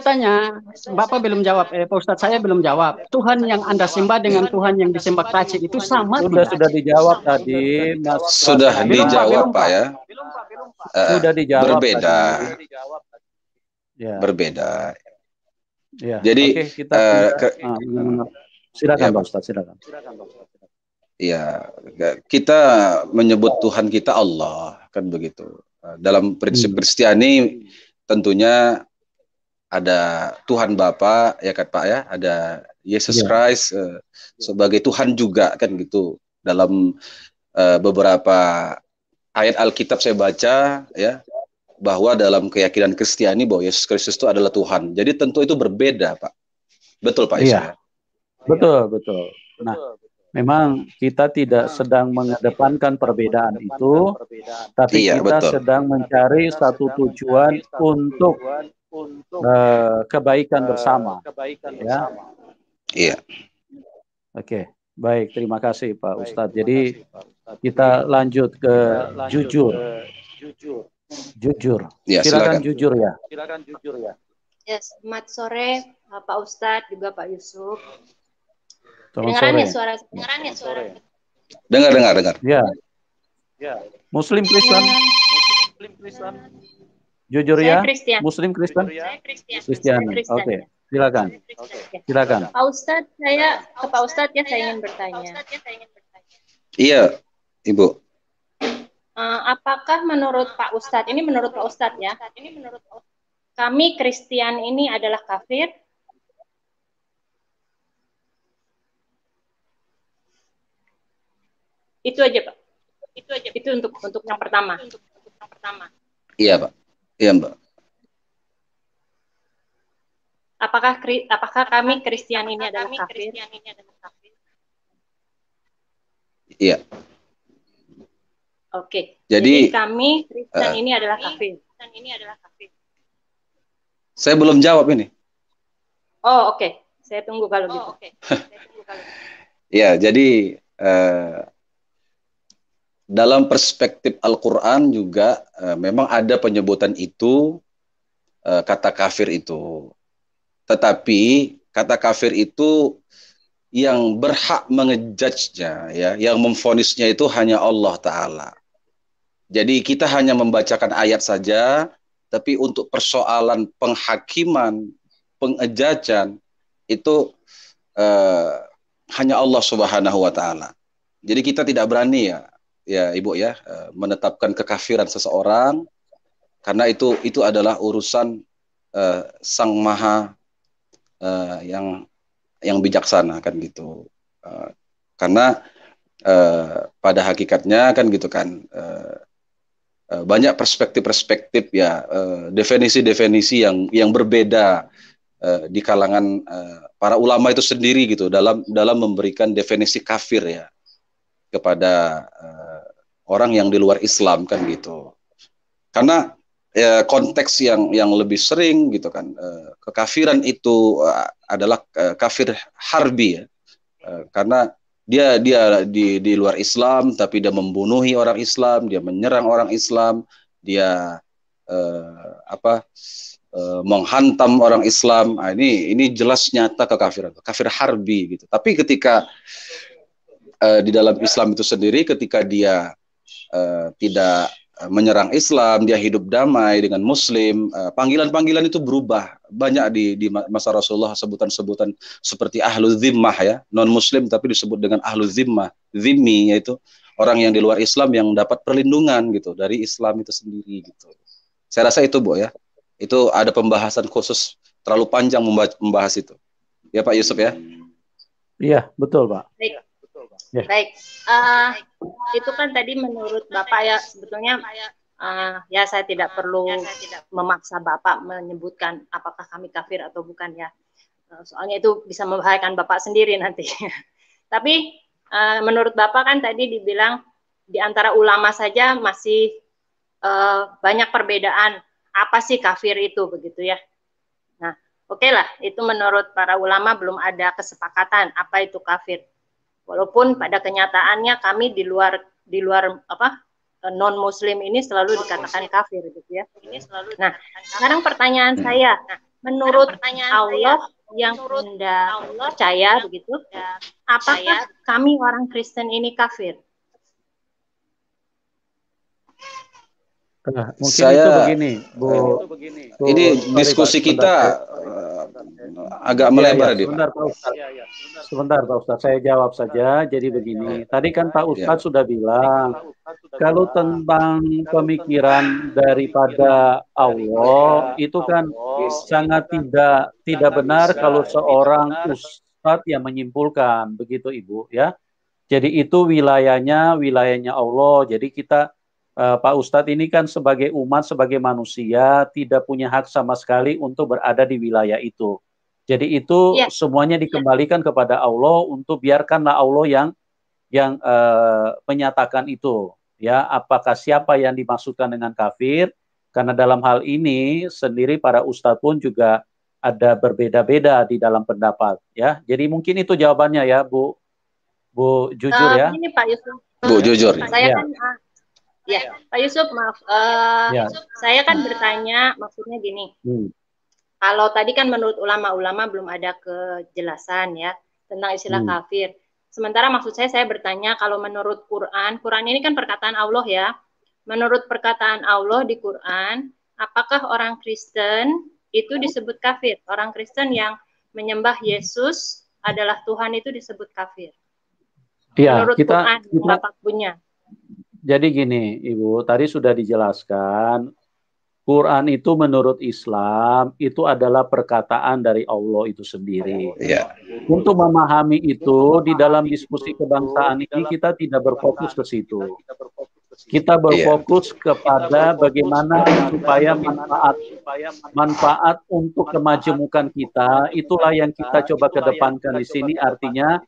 tanya, Bapak belum jawab, Pak Ustadz saya belum jawab. Tuhan yang Anda sembah dengan Tuhan yang disembah Kace itu sama? Sudah dijawab tadi, Mas. Sudah dijawab Pak ya. Sudah dijawab berbeda. tadi. Ya. Berbeda. Ya. Jadi Oke, kita silakan ya, Pak Ustadz, silakan. Ya, kita menyebut Tuhan kita Allah, kan begitu. Dalam prinsip Kristiani tentunya ada Tuhan Bapa, ya kan Pak ya, ada Yesus Christ sebagai Tuhan juga, kan gitu. Dalam beberapa ayat Alkitab saya baca ya, bahwa dalam keyakinan Kristiani bahwa Yesus Kristus itu adalah Tuhan. Jadi tentu itu berbeda, Pak. Betul Pak Yusuf? Iya. Betul. Nah, memang kita tidak sedang mengedepankan perbedaan itu, tapi kita sedang mencari satu tujuan untuk kebaikan bersama. Ya. Iya. Oke, baik. Terima kasih Pak Ustadz. Jadi kita lanjut ke jujur. Ya, silakan jujur ya. Ya, selamat sore Pak Ustadz juga Pak Yusuf. Dengar ya suara? Dengar. Ya. Muslim Kristen. Jujur ya. Kristen. Muslim Kristen. Kristen. Oke. Silakan. Pak Ustadz, ke Pak Ustadz ya saya ingin bertanya. Iya, Ibu. Apakah menurut Pak Ustadz, ini menurut Pak Ustadz ya, kami Kristen ini adalah kafir? Itu aja Pak. Itu untuk yang pertama. Iya Pak. Iya Mbak. Apakah kami Kristen ini adalah kafir? Iya. Oke. Jadi kami Kristen ini adalah kafir. Saya belum jawab ini. Oh, oke. Saya tunggu kalau gitu. Ya, jadi dalam perspektif Al-Quran juga memang ada penyebutan itu, kata kafir itu. Tetapi kata kafir itu yang berhak mengejudge-nya, ya, yang memvonisnya itu hanya Allah Ta'ala. Jadi kita hanya membacakan ayat saja, tapi untuk persoalan penghakiman, pengejajan, itu hanya Allah Subhanahu wa Ta'ala. Jadi kita tidak berani ya Ibu ya, menetapkan kekafiran seseorang, karena itu adalah urusan Sang Maha yang bijaksana, kan gitu. Karena pada hakikatnya kan gitu kan, banyak perspektif-perspektif ya, definisi-definisi yang berbeda di kalangan para ulama itu sendiri gitu dalam memberikan definisi kafir ya kepada orang yang di luar Islam, kan gitu. Karena konteks yang lebih sering gitu kan, kekafiran itu adalah kafir harbi ya, karena dia di luar Islam tapi dia membunuhi orang Islam, dia menyerang orang Islam, dia menghantam orang Islam. Nah, ini jelas nyata kekafiran, kafir harbi gitu. Tapi ketika di dalam Islam itu sendiri, ketika dia tidak menyerang Islam, dia hidup damai dengan Muslim, panggilan-panggilan itu berubah. Banyak di masa Rasulullah sebutan-sebutan seperti ahlu zimmah ya, non-Muslim tapi disebut dengan ahlu zimmah, zimmi, yaitu orang yang di luar Islam yang dapat perlindungan gitu dari Islam itu sendiri gitu. Saya rasa itu Bu ya, itu ada pembahasan khusus, terlalu panjang membahas itu. Ya Pak Yusuf ya? Iya, betul Pak. Baik, itu kan tadi menurut Bapak ya, sebetulnya ya saya tidak perlu memaksa Bapak menyebutkan apakah kami kafir atau bukan ya, soalnya itu bisa membahayakan Bapak sendiri nanti. Tapi menurut Bapak kan tadi dibilang di antara ulama saja masih banyak perbedaan apa sih kafir itu, begitu ya. Nah, oke lah, itu menurut para ulama belum ada kesepakatan apa itu kafir. Walaupun pada kenyataannya kami di luar non Muslim ini selalu dikatakan kafir gitu ya. Nah, sekarang pertanyaan saya, menurut Allah yang Anda percaya begitu, apakah kami orang Kristen ini kafir? Mungkin Saya itu begini, Bu. ini Sorry, diskusi Pak, sebentar. kita agak Iya, melebar iya, nih, Pak. sebentar Pak Ustadz. Sebentar Pak Ustadz, saya jawab saja. Jadi begini, tadi kan Pak Ustadz sudah bilang, kalau tentang pemikiran daripada Allah, itu kan sangat tidak benar kalau seorang Ustadz yang menyimpulkan, begitu Ibu, ya. Jadi itu wilayahnya Allah. Jadi kita Pak Ustadz ini kan sebagai umat, sebagai manusia tidak punya hak sama sekali untuk berada di wilayah itu. Jadi itu semuanya dikembalikan kepada Allah untuk biarkanlah Allah yang menyatakan itu. Ya, apakah siapa yang dimaksudkan dengan kafir? Karena dalam hal ini sendiri para ustadz pun juga ada berbeda-beda di dalam pendapat. Ya, jadi mungkin itu jawabannya ya, Bu jujur ya. Begini Pak Yusuf. Bu jujur. Saya kan Pak Yusuf maaf. Saya kan bertanya maksudnya gini. Kalau tadi kan menurut ulama-ulama belum ada kejelasan ya tentang istilah kafir. Sementara maksud saya bertanya kalau menurut Quran ini kan perkataan Allah ya. Menurut perkataan Allah di Quran, apakah orang Kristen itu disebut kafir? Orang Kristen yang menyembah Yesus adalah Tuhan itu disebut kafir. Iya, menurut Quran punya. Jadi gini, Ibu, tadi sudah dijelaskan, Quran itu menurut Islam itu adalah perkataan dari Allah itu sendiri. Untuk memahami itu di dalam diskusi kebangsaan ini kita tidak berfokus ke situ. Kita berfokus kepada bagaimana supaya manfaat untuk kemajemukan kita, itulah yang kita coba kedepankan di sini. Artinya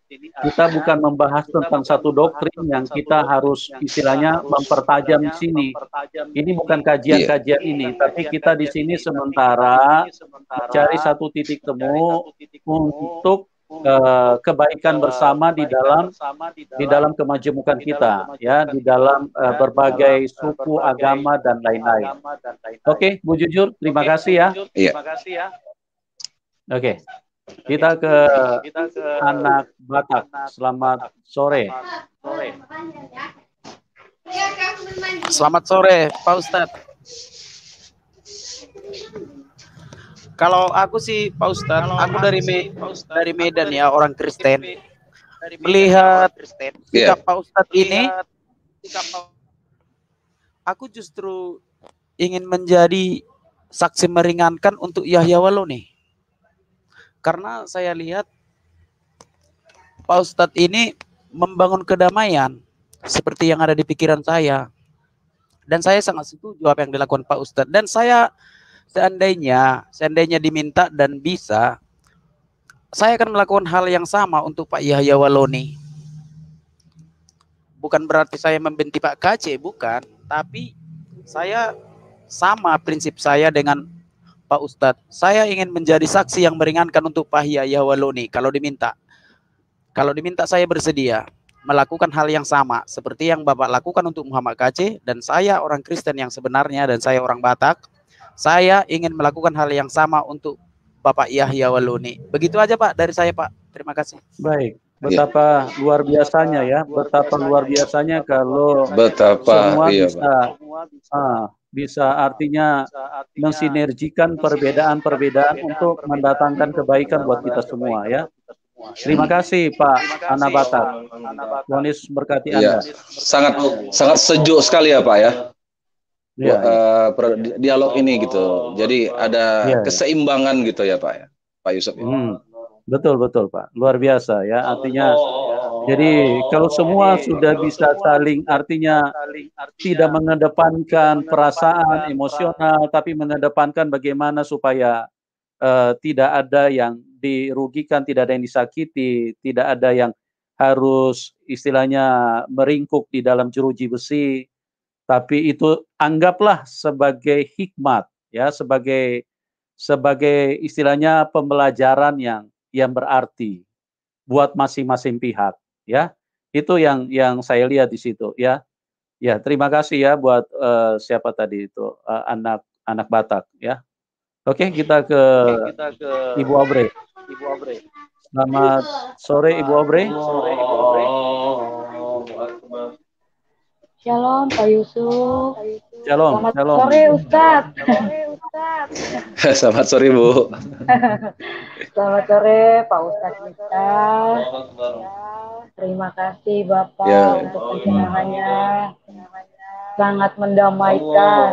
kita bukan membahas tentang satu doktrin yang kita harus istilahnya mempertajam di sini. Ini bukan kajian-kajian ini, tapi kita di sini sementara mencari satu titik temu untuk kebaikan bersama di dalam kemajemukan kita, ya, di dalam berbagai suku, agama dan lain-lain. Oke, Bu Jujur, terima kasih ya. Oke, kita ke anak Batak. Selamat sore. Selamat sore, Pak Ustadz. Kalau aku sih Pak Ustadz, aku dari Medan ya, orang Kristen. Melihat sikap Pak Ustadz ini, aku justru ingin menjadi saksi meringankan untuk Yahya Waloni. Karena saya lihat Pak Ustadz ini membangun kedamaian seperti yang ada di pikiran saya. Dan saya sangat setuju apa yang dilakukan Pak Ustadz. Dan saya seandainya diminta dan bisa, saya akan melakukan hal yang sama untuk Pak Yahya Waloni. Bukan berarti saya membenci Pak KC, bukan. Tapi saya sama prinsip saya dengan Pak Ustadz. Saya ingin menjadi saksi yang meringankan untuk Pak Yahya Waloni kalau diminta. Kalau diminta saya bersedia melakukan hal yang sama seperti yang Bapak lakukan untuk Muhammad KC, dan saya orang Kristen yang sebenarnya dan saya orang Batak. Saya ingin melakukan hal yang sama untuk Bapak Yahya Waloni. Begitu aja Pak dari saya Pak. Terima kasih. Baik. Betapa luar biasanya ya. Betapa luar biasanya kalau semua bisa artinya mensinergikan perbedaan-perbedaan untuk mendatangkan kebaikan buat kita semua ya. Terima kasih Pak Anak Batak. Tuhan Yesus berkati Anda. Sangat sejuk sekali ya Pak ya. Dialog ini gitu, jadi ada keseimbangan gitu ya Pak ya, Pak Yusuf. Betul Pak, luar biasa ya. Artinya, jadi kalau semua sudah bisa saling, artinya tidak mengedepankan perasaan emosional, tapi mengedepankan bagaimana supaya tidak ada yang dirugikan, tidak ada yang disakiti, tidak ada yang harus istilahnya meringkuk di dalam jeruji besi. Tapi itu anggaplah sebagai hikmat ya, sebagai istilahnya pembelajaran yang berarti buat masing-masing pihak ya. Itu yang saya lihat di situ ya. Ya, terima kasih ya buat siapa tadi itu anak Batak ya. Oke, kita ke Ibu Aubrey. Selamat sore Ibu Aubrey. Shalom Pak Yusuf. Shalom. Selamat Shalom. sore Ustadz. Selamat sore Bu. Selamat sore Pak Ustadz Miftah. Terima kasih Bapak Ya. untuk pencerahannya. Sangat mendamaikan.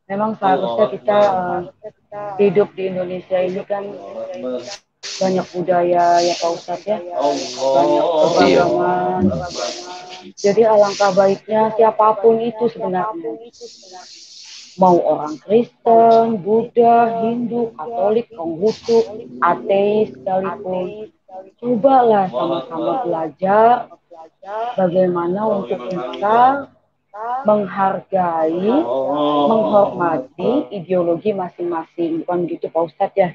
Memang seharusnya kita hidup di Indonesia ini kan banyak budaya ya Pak Ustadz ya. Banyak keberagaman. Jadi alangkah baiknya siapapun itu sebenarnya. Mau orang Kristen, Buddha, Hindu, Katolik, Konghucu, ateis sekalipun. Cobalah sama-sama belajar bagaimana untuk bisa menghargai, menghormati ideologi masing-masing. Bukan gitu Pak Ustadz ya?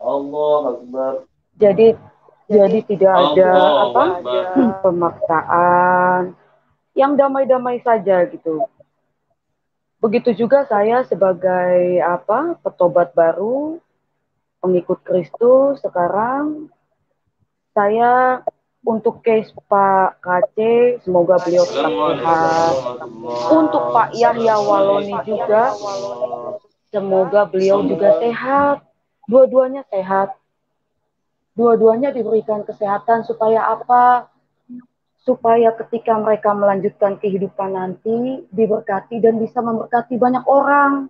Allah Akbar. Jadi tidak ada pemaksaan, yang damai-damai saja gitu. Begitu juga saya sebagai petobat baru, pengikut Kristus sekarang, saya untuk case Pak KC, semoga beliau tetap sehat. Untuk Pak Yahya Waloni juga, semoga beliau juga sehat. Dua-duanya sehat. Dua-duanya diberikan kesehatan supaya apa? Supaya ketika mereka melanjutkan kehidupan nanti diberkati dan bisa memberkati banyak orang.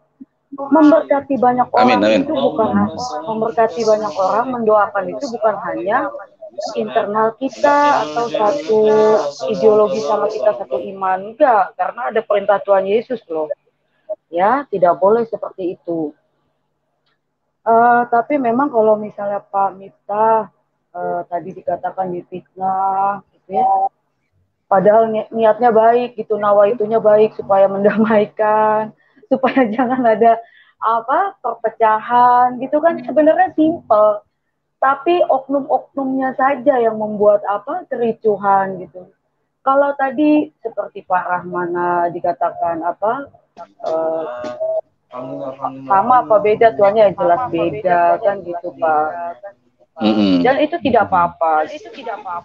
Memberkati banyak orang Amin. itu bukan memberkati banyak orang, mendoakan itu bukan hanya internal kita atau satu ideologi sama kita satu iman, enggak, karena ada perintah Tuhan Yesus loh. Ya, tidak boleh seperti itu. Tapi memang kalau misalnya Pak Miftah tadi dikatakan difitnah gitu ya, padahal niatnya baik gitu, nawaitunya baik supaya mendamaikan, supaya jangan ada perpecahan gitu kan, sebenarnya simpel, tapi oknum-oknumnya saja yang membuat kericuhan gitu. Kalau tadi seperti Pak Rahmana dikatakan sama apa beda, tuannya jelas beda kan gitu Pak. Dan itu tidak apa-apa.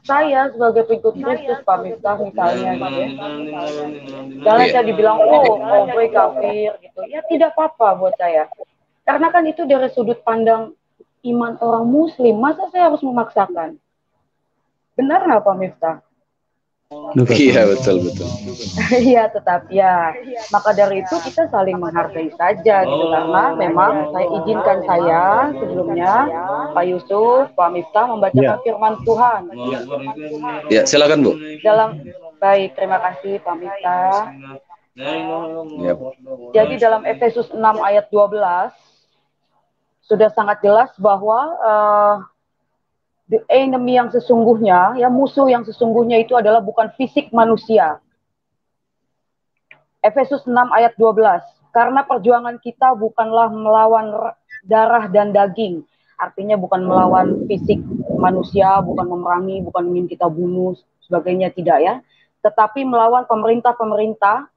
Saya sebagai pengikut Kristus Pak Miftah misalnya gitu ya. Jangan saya dibilang gue kafir gitu. Ya tidak apa-apa buat saya. Karena kan itu dari sudut pandang iman orang muslim, masa saya harus memaksakan? Benar nggak Pak Miftah? Iya, betul. Iya, tetap ya. Maka dari itu kita saling menghargai saja gitu, karena memang saya izinkan saya sebelumnya Pak Yusuf, Pak Miftah membacakan firman Tuhan. Ya, silakan Bu. Baik, terima kasih Pak Miftah. Yep. Jadi dalam Efesus 6 ayat 12 sudah sangat jelas bahwa the enemy yang sesungguhnya, ya musuh yang sesungguhnya itu adalah bukan fisik manusia. Efesus 6 ayat 12. Karena perjuangan kita bukanlah melawan darah dan daging. Artinya bukan melawan fisik manusia, bukan memerangi, bukan ingin kita bunuh, sebagainya, tidak ya. Tetapi melawan pemerintah-pemerintah,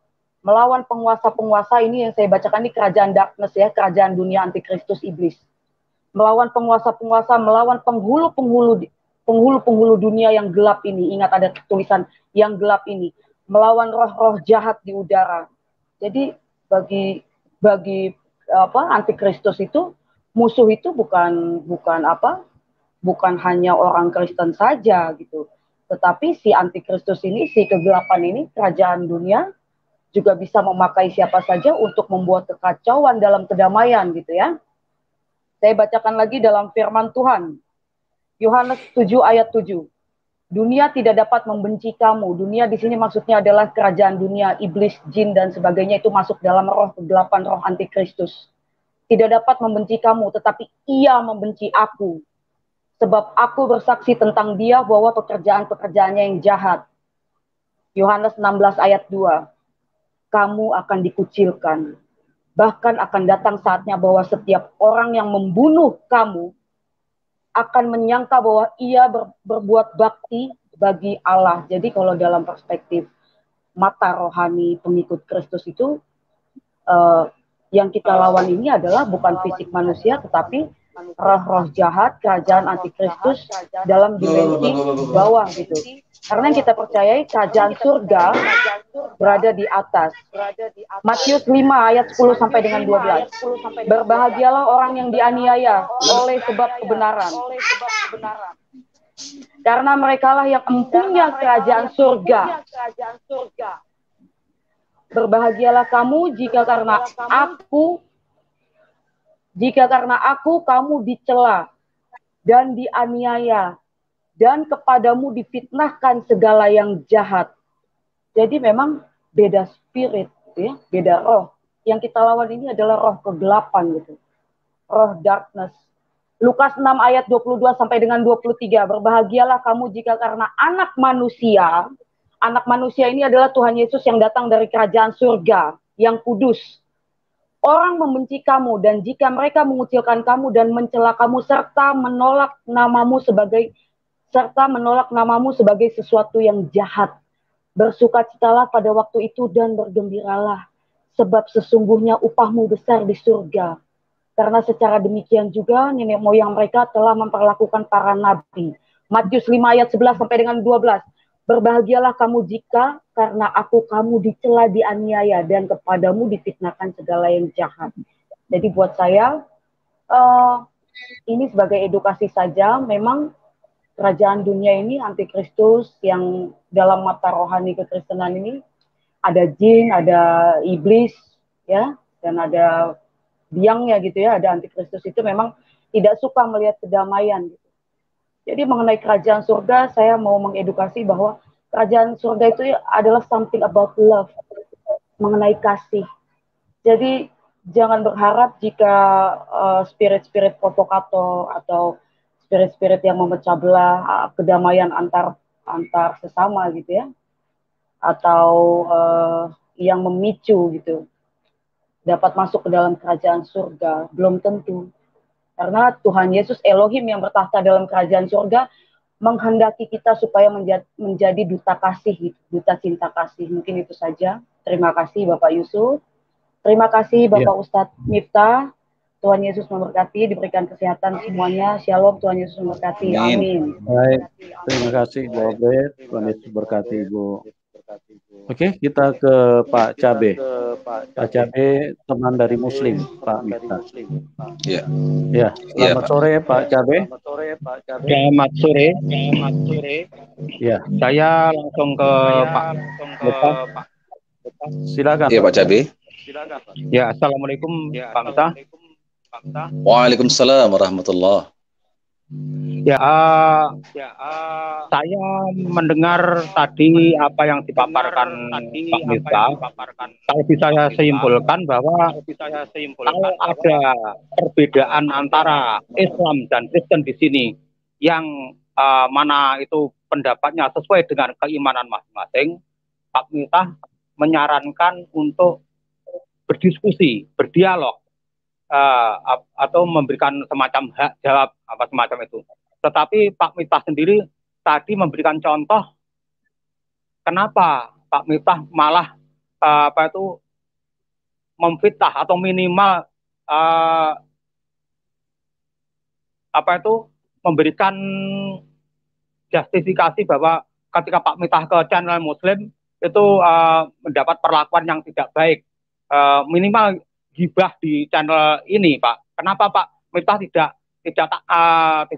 melawan penguasa-penguasa, ini yang saya bacakan ini kerajaan darkness ya, kerajaan dunia antikristus iblis. Melawan penguasa-penguasa, melawan penghulu dunia yang gelap ini. Ingat ada tulisan yang gelap ini. Melawan roh-roh jahat di udara. Jadi bagi antikristus itu, musuh itu bukan hanya orang Kristen saja gitu. Tetapi si antikristus ini, si kegelapan ini, kerajaan dunia juga bisa memakai siapa saja untuk membuat kekacauan dalam kedamaian gitu ya. Saya bacakan lagi dalam firman Tuhan. Yohanes 7 ayat 7. Dunia tidak dapat membenci kamu. Dunia di sini maksudnya adalah kerajaan dunia, iblis, jin, dan sebagainya, itu masuk dalam roh kegelapan, roh antikristus. Tidak dapat membenci kamu, tetapi ia membenci aku. Sebab aku bersaksi tentang dia bahwa pekerjaan-pekerjaannya yang jahat. Yohanes 16 ayat 2. Kamu akan dikucilkan. Bahkan akan datang saatnya bahwa setiap orang yang membunuh kamu akan menyangka bahwa ia berbuat bakti bagi Allah. Jadi kalau dalam perspektif mata rohani pengikut Kristus itu, yang kita lawan ini adalah bukan fisik manusia, tetapi roh-roh jahat, kerajaan antikristus dalam dimensi bawah gitu. Karena yang kita percayai kerajaan surga berada di atas. Matius 5 ayat 10 sampai dengan 12. Berbahagialah orang yang dianiaya oleh sebab kebenaran. Karena merekalah yang empunya kerajaan surga. Berbahagialah kamu jika karena aku kamu dicela dan dianiaya dan kepadamu difitnahkan segala yang jahat. Jadi memang beda spirit, ya, beda roh. Yang kita lawan ini adalah roh kegelapan gitu. Roh darkness. Lukas 6 ayat 22 sampai dengan 23. Berbahagialah kamu jika karena anak manusia ini adalah Tuhan Yesus yang datang dari kerajaan surga yang kudus. Orang membenci kamu dan jika mereka mengucilkan kamu dan mencela kamu serta menolak namamu sebagai sesuatu yang jahat. Bersukacitalah pada waktu itu dan bergembiralah, sebab sesungguhnya upahmu besar di surga. Karena secara demikian juga nenek moyang mereka telah memperlakukan para nabi. Matius 5 ayat 11 sampai dengan 12. Berbahagialah kamu jika karena kamu dicela, dianiaya, dan kepadamu difitnahkan segala yang jahat. Jadi buat saya, ini sebagai edukasi saja, memang kerajaan dunia ini antikristus yang dalam mata rohani kekristenan ini ada jin, ada iblis, ya, dan ada biangnya gitu ya, ada antikristus itu memang tidak suka melihat kedamaian gitu. Jadi mengenai kerajaan surga, saya mau mengedukasi bahwa kerajaan surga itu adalah something about love, mengenai kasih. Jadi jangan berharap jika spirit-spirit provokator atau spirit-spirit yang memecah belah kedamaian antar sesama gitu ya, atau yang memicu gitu, dapat masuk ke dalam kerajaan surga. Belum tentu. Karena Tuhan Yesus Elohim yang bertahta dalam kerajaan surga menghendaki kita supaya menjadi duta kasih, duta cinta kasih. Mungkin itu saja. Terima kasih Bapak Yusuf. Terima kasih Bapak Ustadz Miftah. Tuhan Yesus memberkati, diberikan kesehatan semuanya. Shalom, Tuhan Yesus memberkati. Amin. Baik, terima kasih Bu Obed. Tuhan Yesus berkati Ibu. Oke, kita ke Pak Cabe. Pak Cabe, teman dari Muslim, Pak Miftah. Ya. Ya, selamat sore Pak Cabe. Selamat sore. Ya. Saya langsung ke Pak Miftah. Silakan. Iya Pak Cabe. Ya, assalamualaikum Pak Miftah. Waalaikumsalam warahmatullahi. Ya, saya mendengar tadi apa yang dipaparkan Pak Miftah. Kalau bisa saya simpulkan bahwa kalau ada perbedaan antara Islam dan Kristen di sini, yang mana itu pendapatnya sesuai dengan keimanan masing-masing, Pak Miftah menyarankan untuk berdiskusi, berdialog, atau memberikan semacam hak jawab apa semacam itu. Tetapi Pak Miftah sendiri tadi memberikan contoh kenapa Pak Miftah malah memfitnah atau minimal memberikan justifikasi bahwa ketika Pak Miftah ke channel Muslim itu mendapat perlakuan yang tidak baik, minimal gibah di channel ini, Pak. Kenapa Pak Miftah tidak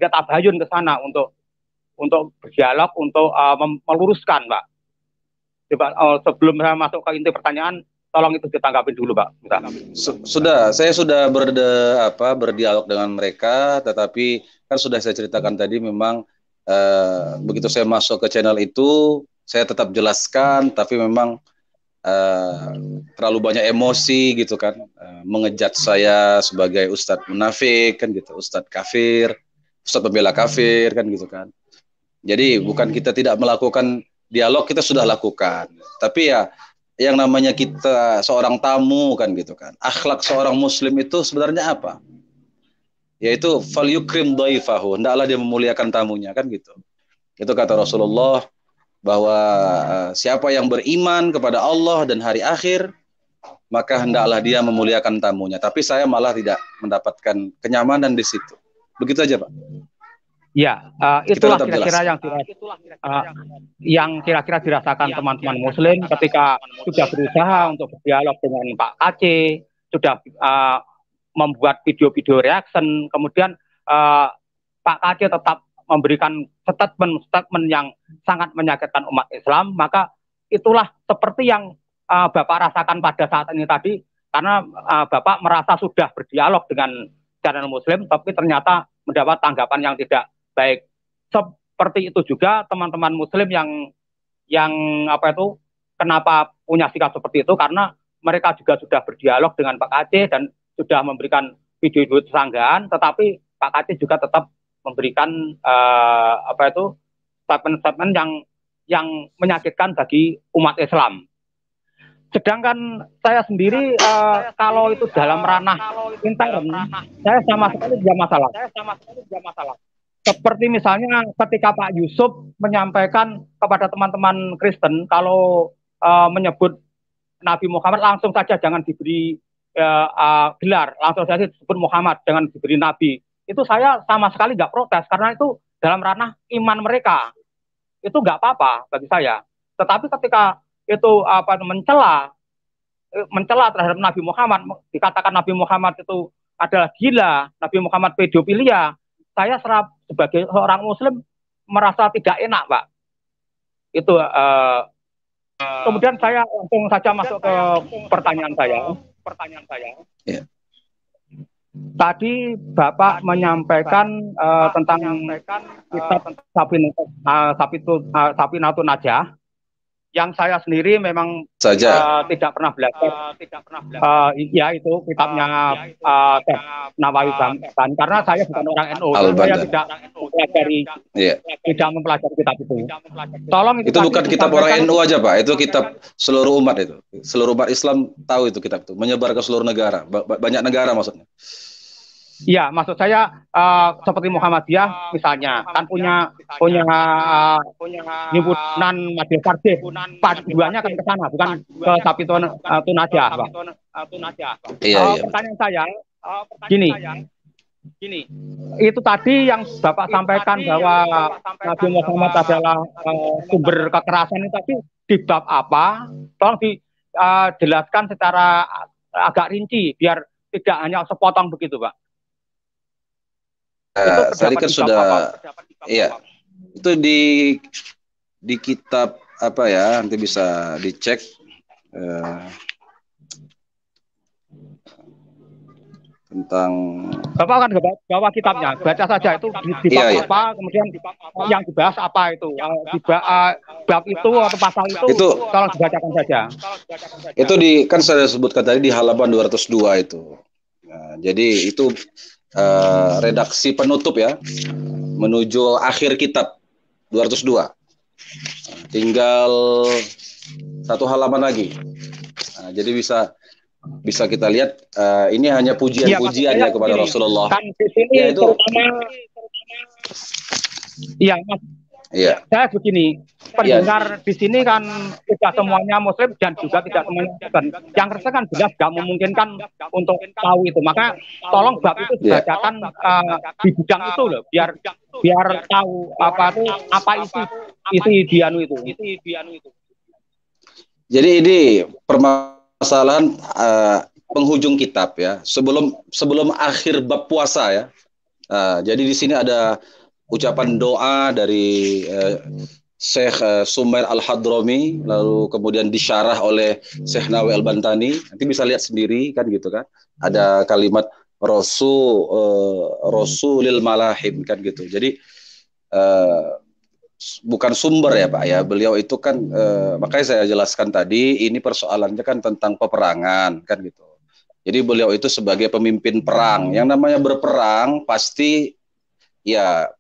tabayun ke sana untuk berdialog, untuk meluruskan, Pak? Coba sebelum saya masuk ke inti pertanyaan, tolong itu ditanggapi dulu, Pak. Saya sudah berdialog dengan mereka, tetapi kan sudah saya ceritakan tadi memang begitu saya masuk ke channel itu, saya tetap jelaskan, tapi memang terlalu banyak emosi gitu kan, mengejat saya sebagai ustadz munafik kan gitu, ustadz kafir, ustadz pembela kafir kan gitu kan. Jadi bukan kita tidak melakukan dialog, kita sudah lakukan, tapi ya yang namanya kita seorang tamu kan gitu kan, akhlak seorang muslim itu sebenarnya apa? Yaitu fal yukrim dhaifahu, hendaklah dia memuliakan tamunya kan gitu. Itu kata Rasulullah, bahwa siapa yang beriman kepada Allah dan hari akhir, maka hendaklah dia memuliakan tamunya. Tapi saya malah tidak mendapatkan kenyamanan di situ. Begitu aja, Pak. Ya, itulah kira-kira yang kira-kira dirasakan teman-teman Muslim ketika sudah berusaha untuk berdialog dengan Pak KC, sudah membuat video-video reaction, kemudian Pak KC tetap memberikan statement yang sangat menyakitkan umat Islam, maka itulah seperti yang Bapak rasakan pada saat ini tadi, karena Bapak merasa sudah berdialog dengan channel Muslim, tapi ternyata mendapat tanggapan yang tidak baik. Seperti itu juga teman-teman Muslim yang kenapa punya sikap seperti itu, karena mereka juga sudah berdialog dengan Pak KC dan sudah memberikan video-video sanggahan, tetapi Pak KC juga tetap memberikan statement-statement yang menyakitkan bagi umat Islam. Sedangkan saya sendiri kalau itu dalam ranah intern, saya sama sekali tidak masalah. Seperti misalnya ketika Pak Yusuf menyampaikan kepada teman-teman Kristen kalau menyebut Nabi Muhammad langsung saja jangan diberi gelar, langsung saja disebut Muhammad, jangan diberi Nabi. Itu saya sama sekali nggak protes karena itu dalam ranah iman mereka. Itu nggak apa-apa bagi saya. Tetapi ketika itu mencela terhadap Nabi Muhammad, dikatakan Nabi Muhammad itu adalah gila, Nabi Muhammad pedofilia, saya sebagai seorang Muslim merasa tidak enak, Pak. Itu kemudian saya langsung saja masuk ke pertanyaan saya. Yeah. Tadi Bapak menyampaikan tentang kitab Safinatun Najah, yang saya sendiri memang tidak pernah belajar. Ya itu kitabnya Nawawi Bangtan, karena saya bukan orang NU, saya tidak mempelajari kitab itu. Tolong itu bukan kitab orang NU aja, Pak. Itu kitab seluruh umat itu. Seluruh umat Islam tahu itu kitab itu, menyebar ke seluruh negara, banyak negara maksudnya. Iya, maksud saya seperti Muhammadiyah misalnya kan punya himpunan Majelis Tarjih, tujuannya kan ke sana, bukan ke Safinatun Najah, Pak. Iya. Pertanyaan saya gini, itu tadi yang Bapak sampaikan bahwa Nabi Muhammad adalah sumber kekerasan itu tadi di bab apa? Tolong dijelaskan secara agak rinci biar tidak hanya sepotong begitu, Pak. Tadi kan sudah, iya, itu di kitab apa ya, nanti bisa dicek. Tentang Bapak kan bawa kitabnya, baca saja itu di bab apa, kemudian yang dibahas apa itu, di bab itu atau pasal itu tolong dibacakan saja. Itu kan saya sebutkan tadi di halaman 202 itu. Nah, jadi itu redaksi penutup ya, menuju akhir kitab 202. Tinggal satu halaman lagi. Nah, jadi bisa kita lihat ini hanya pujian-pujian ya kepada Rasulullah. Kan di sini ya, itu iya, Mas. Iya. Saya begini, pendengar di sini kan tidak semuanya Muslim dan juga tidak semuanya Kristen. Yang Kristen kan jelas nggak memungkinkan untuk tahu itu. Maka tolong bab itu dibacakan di bidang itu loh, biar tahu apa isi dianu itu. Jadi ini permasalahan penghujung kitab ya, sebelum akhir bab puasa ya. Jadi di sini ada ucapan doa dari Syekh Sumair Al-Hadrami, lalu kemudian disyarah oleh Syekh Nawawi Al-Bantani. Nanti bisa lihat sendiri kan gitu kan. Ada kalimat Rasulil Malahim kan gitu. Jadi bukan sumber ya Pak ya. Beliau itu kan makanya saya jelaskan tadi ini persoalannya kan tentang peperangan kan gitu. Jadi beliau itu sebagai pemimpin perang. Yang namanya berperang pasti ya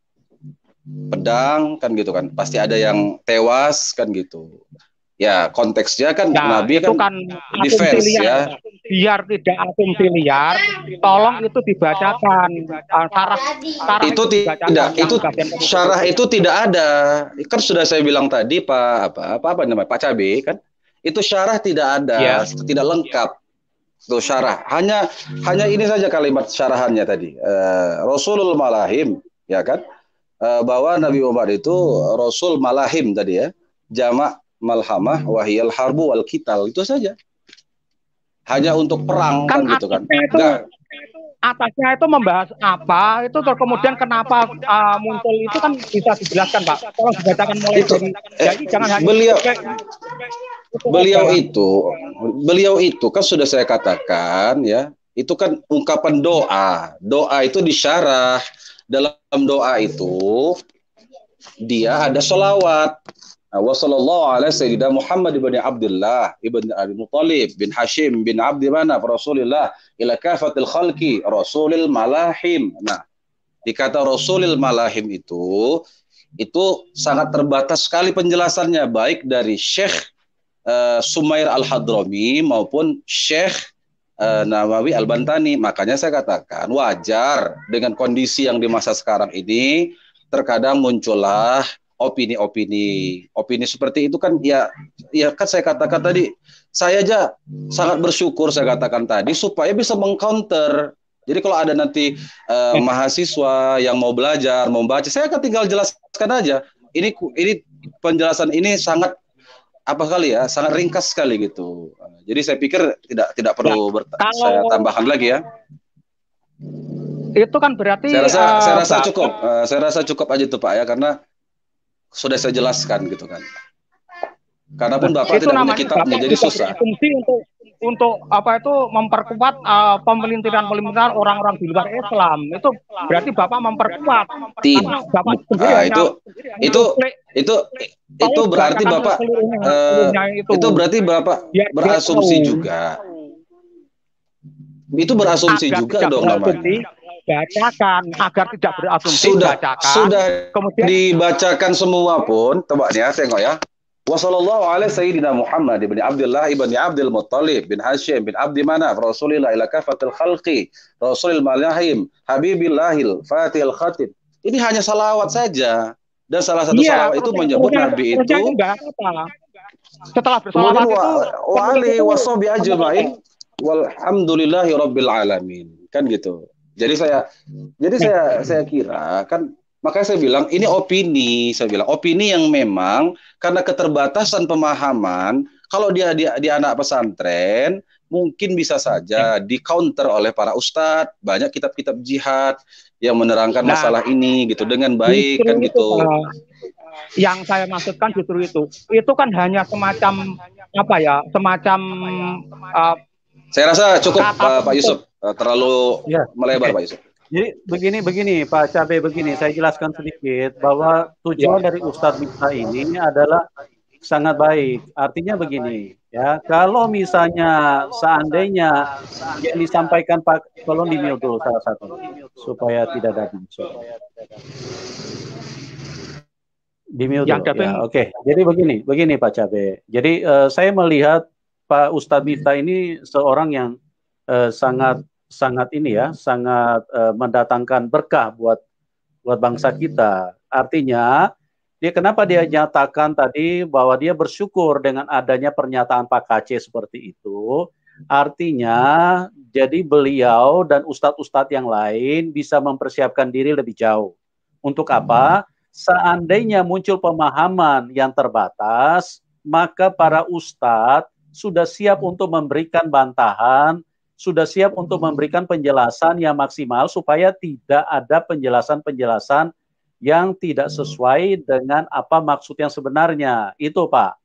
pedang kan gitu kan, pasti ada yang tewas kan gitu ya, konteksnya kan Nabi kan defense ya, biar tidak asumsi liar, tolong itu dibacakan itu tidak, itu syarah itu tidak ada kan, sudah saya bilang tadi Pak apa namanya Pak Cabe kan, itu syarah tidak ada, tidak lengkap. Tuh syarah. Hanya ini saja kalimat syarahannya tadi. Rasulul Malahim, ya kan? Bahwa Nabi Muhammad itu Rasul Malahim tadi ya. Jamak malhamah wahiyal harbu wal kital, itu saja. Hanya untuk perang kan gitu kan. Atasnya itu membahas apa itu, terus kemudian kenapa muncul itu kan bisa dijelaskan Pak. Tolong dibacakan mulai itu, dari jadi jangan hanya beliau itu kan sudah saya katakan ya, itu kan ungkapan doa. Doa itu disyarah. Dalam doa itu dia ada sholawat. Wa sallallahu ala sayyidina Muhammad ibn Abdullah ibn Abi Muttalib bin Hashim bin Abdi Manaf Rasulillah ila kafatil khalqi Rasulil Malahim. Nah, dikata Rasulil Malahim itu sangat terbatas sekali penjelasannya, baik dari Syekh Sumair Al-Hadrami maupun Syekh Nawawi Al-Bantani. Makanya saya katakan wajar dengan kondisi yang di masa sekarang ini terkadang muncullah opini seperti itu kan ya kan saya katakan tadi, saya aja sangat bersyukur saya katakan tadi supaya bisa mengcounter. Jadi kalau ada nanti mahasiswa yang mau belajar, mau baca, saya akan tinggal jelaskan aja. Ini penjelasan ini sangat apa kali ya, sangat ringkas sekali gitu. Jadi saya pikir tidak perlu saya tambahkan lagi ya. Itu kan berarti saya rasa cukup. Saya rasa cukup aja tuh Pak ya, karena sudah saya jelaskan gitu kan. Karena pun Bapak tidak punya kitabnya, jadi susah. Fungsi untuk apa itu memperkuat pemelintiran orang-orang di luar Islam. Itu berarti Bapak memperkuat. Bapak itu berarti Bapak itu berarti Bapak berasumsi juga. Itu berasumsi juga dong namanya. Bacakan agar tidak berasumsi. Sudah kemudian dibacakan semua pun, tebaknya tengok ya. Wassallallahu ala sayyidina Muhammad ibn Abdullah ibn Abdul Muttalib bin Hashim bin Abdi Manaf Rasulillah ila kafatil khalqi Rasulil Malahim Habibillahil Fatihil Khatib. Ini hanya salawat saja, dan salah satu salawat itu menyebut Nabi itu. Setelah bersalawat itu wa alihi washabi ajmain walhamdulillahi rabbil alamin, kan gitu. Jadi saya kira kan, makanya saya bilang ini opini. Saya bilang opini yang memang karena keterbatasan pemahaman. Kalau dia anak pesantren mungkin bisa saja di counter oleh para ustadz. Banyak kitab-kitab jihad yang menerangkan masalah ini gitu dengan baik kan gitu. Yang saya maksudkan justru itu kan hanya semacam apa ya, semacam saya rasa cukup Pak Yusuf. Terlalu melebar Pak Yusuf. Jadi begini Pak Cabe, begini saya jelaskan sedikit bahwa tujuan dari Ustadz Miftah ini adalah sangat baik. Artinya begini ya, kalau misalnya seandainya yang disampaikan Pak, tolong di-mute dulu salah satu supaya tidak ada musuh. Di-mute dulu. Ya, oke. Jadi begini Pak Cabe. Jadi saya melihat Pak Ustadz Miftah ini seorang yang sangat mendatangkan berkah buat bangsa kita. Artinya kenapa dia nyatakan tadi bahwa dia bersyukur dengan adanya pernyataan Pak KC seperti itu. Artinya jadi beliau dan ustadz-ustadz yang lain bisa mempersiapkan diri lebih jauh. Untuk apa? Seandainya muncul pemahaman yang terbatas, maka para ustadz sudah siap untuk memberikan bantahan, sudah siap untuk memberikan penjelasan yang maksimal supaya tidak ada penjelasan-penjelasan yang tidak sesuai dengan apa maksud yang sebenarnya. Itu Pak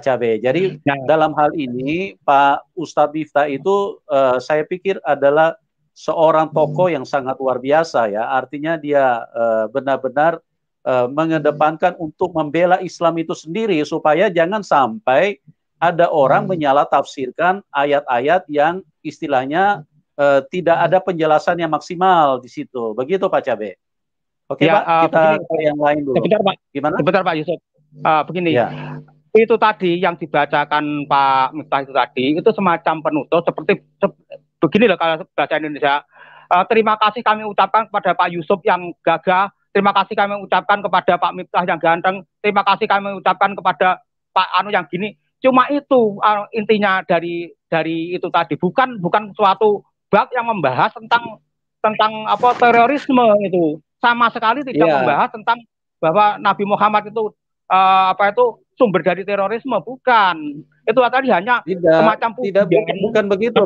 Cabe. Jadi dalam hal ini Pak Ustadz Miftah itu saya pikir adalah seorang tokoh yang sangat luar biasa ya. Artinya dia benar-benar mengedepankan untuk membela Islam itu sendiri supaya jangan sampai ada orang menyalah tafsirkan ayat-ayat yang istilahnya tidak ada penjelasan yang maksimal di situ. Begitu Pak Cabe. Oke ya, Pak, kita ke yang lain dulu. Sebentar Pak. Gimana? Sebentar Pak Yusuf. Begini. Ya. Itu tadi yang dibacakan Pak Miftah itu tadi, itu semacam penutup seperti begini loh kalau bahasa Indonesia. Terima kasih kami ucapkan kepada Pak Yusuf yang gagah. Terima kasih kami ucapkan kepada Pak Miftah yang ganteng. Terima kasih kami ucapkan kepada Pak Anu yang gini. Cuma itu intinya dari dari itu tadi, bukan suatu bab yang membahas tentang apa terorisme itu, sama sekali tidak membahas tentang bahwa Nabi Muhammad itu sumber dari terorisme, bukan. Itu tadi hanya semacam bukan begitu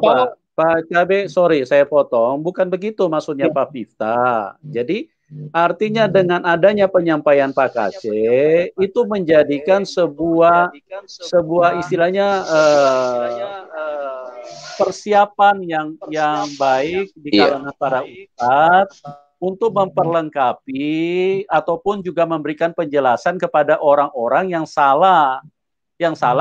Pak Cabe, sorry saya potong, bukan begitu maksudnya Pak Pifta. Jadi artinya dengan adanya penyampaian Pak Kace itu menjadikan sebuah istilahnya persiapan yang baik di kalangan para ustadz untuk memperlengkapi ataupun juga memberikan penjelasan kepada orang-orang yang salah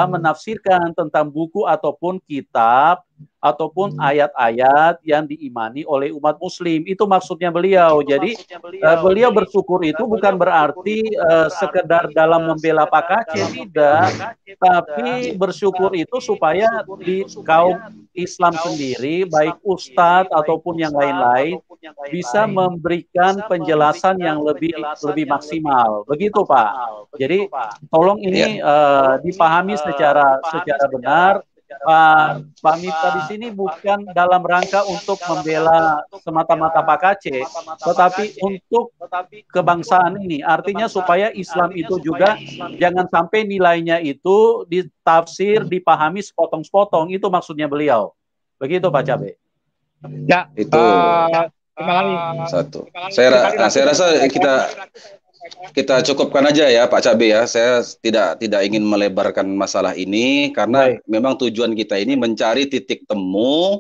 menafsirkan tentang buku ataupun kitab ataupun ayat-ayat yang diimani oleh umat muslim. Itu maksudnya beliau. Jadi beliau bersyukur itu bukan berarti sekedar dalam membela Pak Kace, tidak, tapi bersyukur itu supaya di kaum Islam sendiri, baik ustadz ataupun yang lain-lain, bisa memberikan penjelasan yang lebih maksimal. Begitu Pak. Jadi tolong ini dipahami secara benar. Pak Miftah di sini bukan dalam rangka untuk membela semata-mata Pak Kace, tetapi untuk kebangsaan ini. Artinya supaya Islam itu juga jangan sampai nilainya itu ditafsir, dipahami sepotong-sepotong. Itu maksudnya beliau. Begitu Pak Cabe. Ya, itu satu. Saya rasa kita cukupkan aja ya Pak Cabe ya. Saya tidak ingin melebarkan masalah ini karena memang tujuan kita ini mencari titik temu,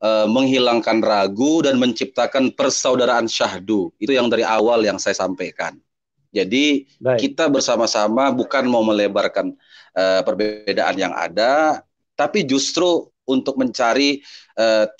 menghilangkan ragu dan menciptakan persaudaraan syahdu. Itu yang dari awal yang saya sampaikan. Jadi kita bersama-sama bukan mau melebarkan perbedaan yang ada, tapi justru untuk mencari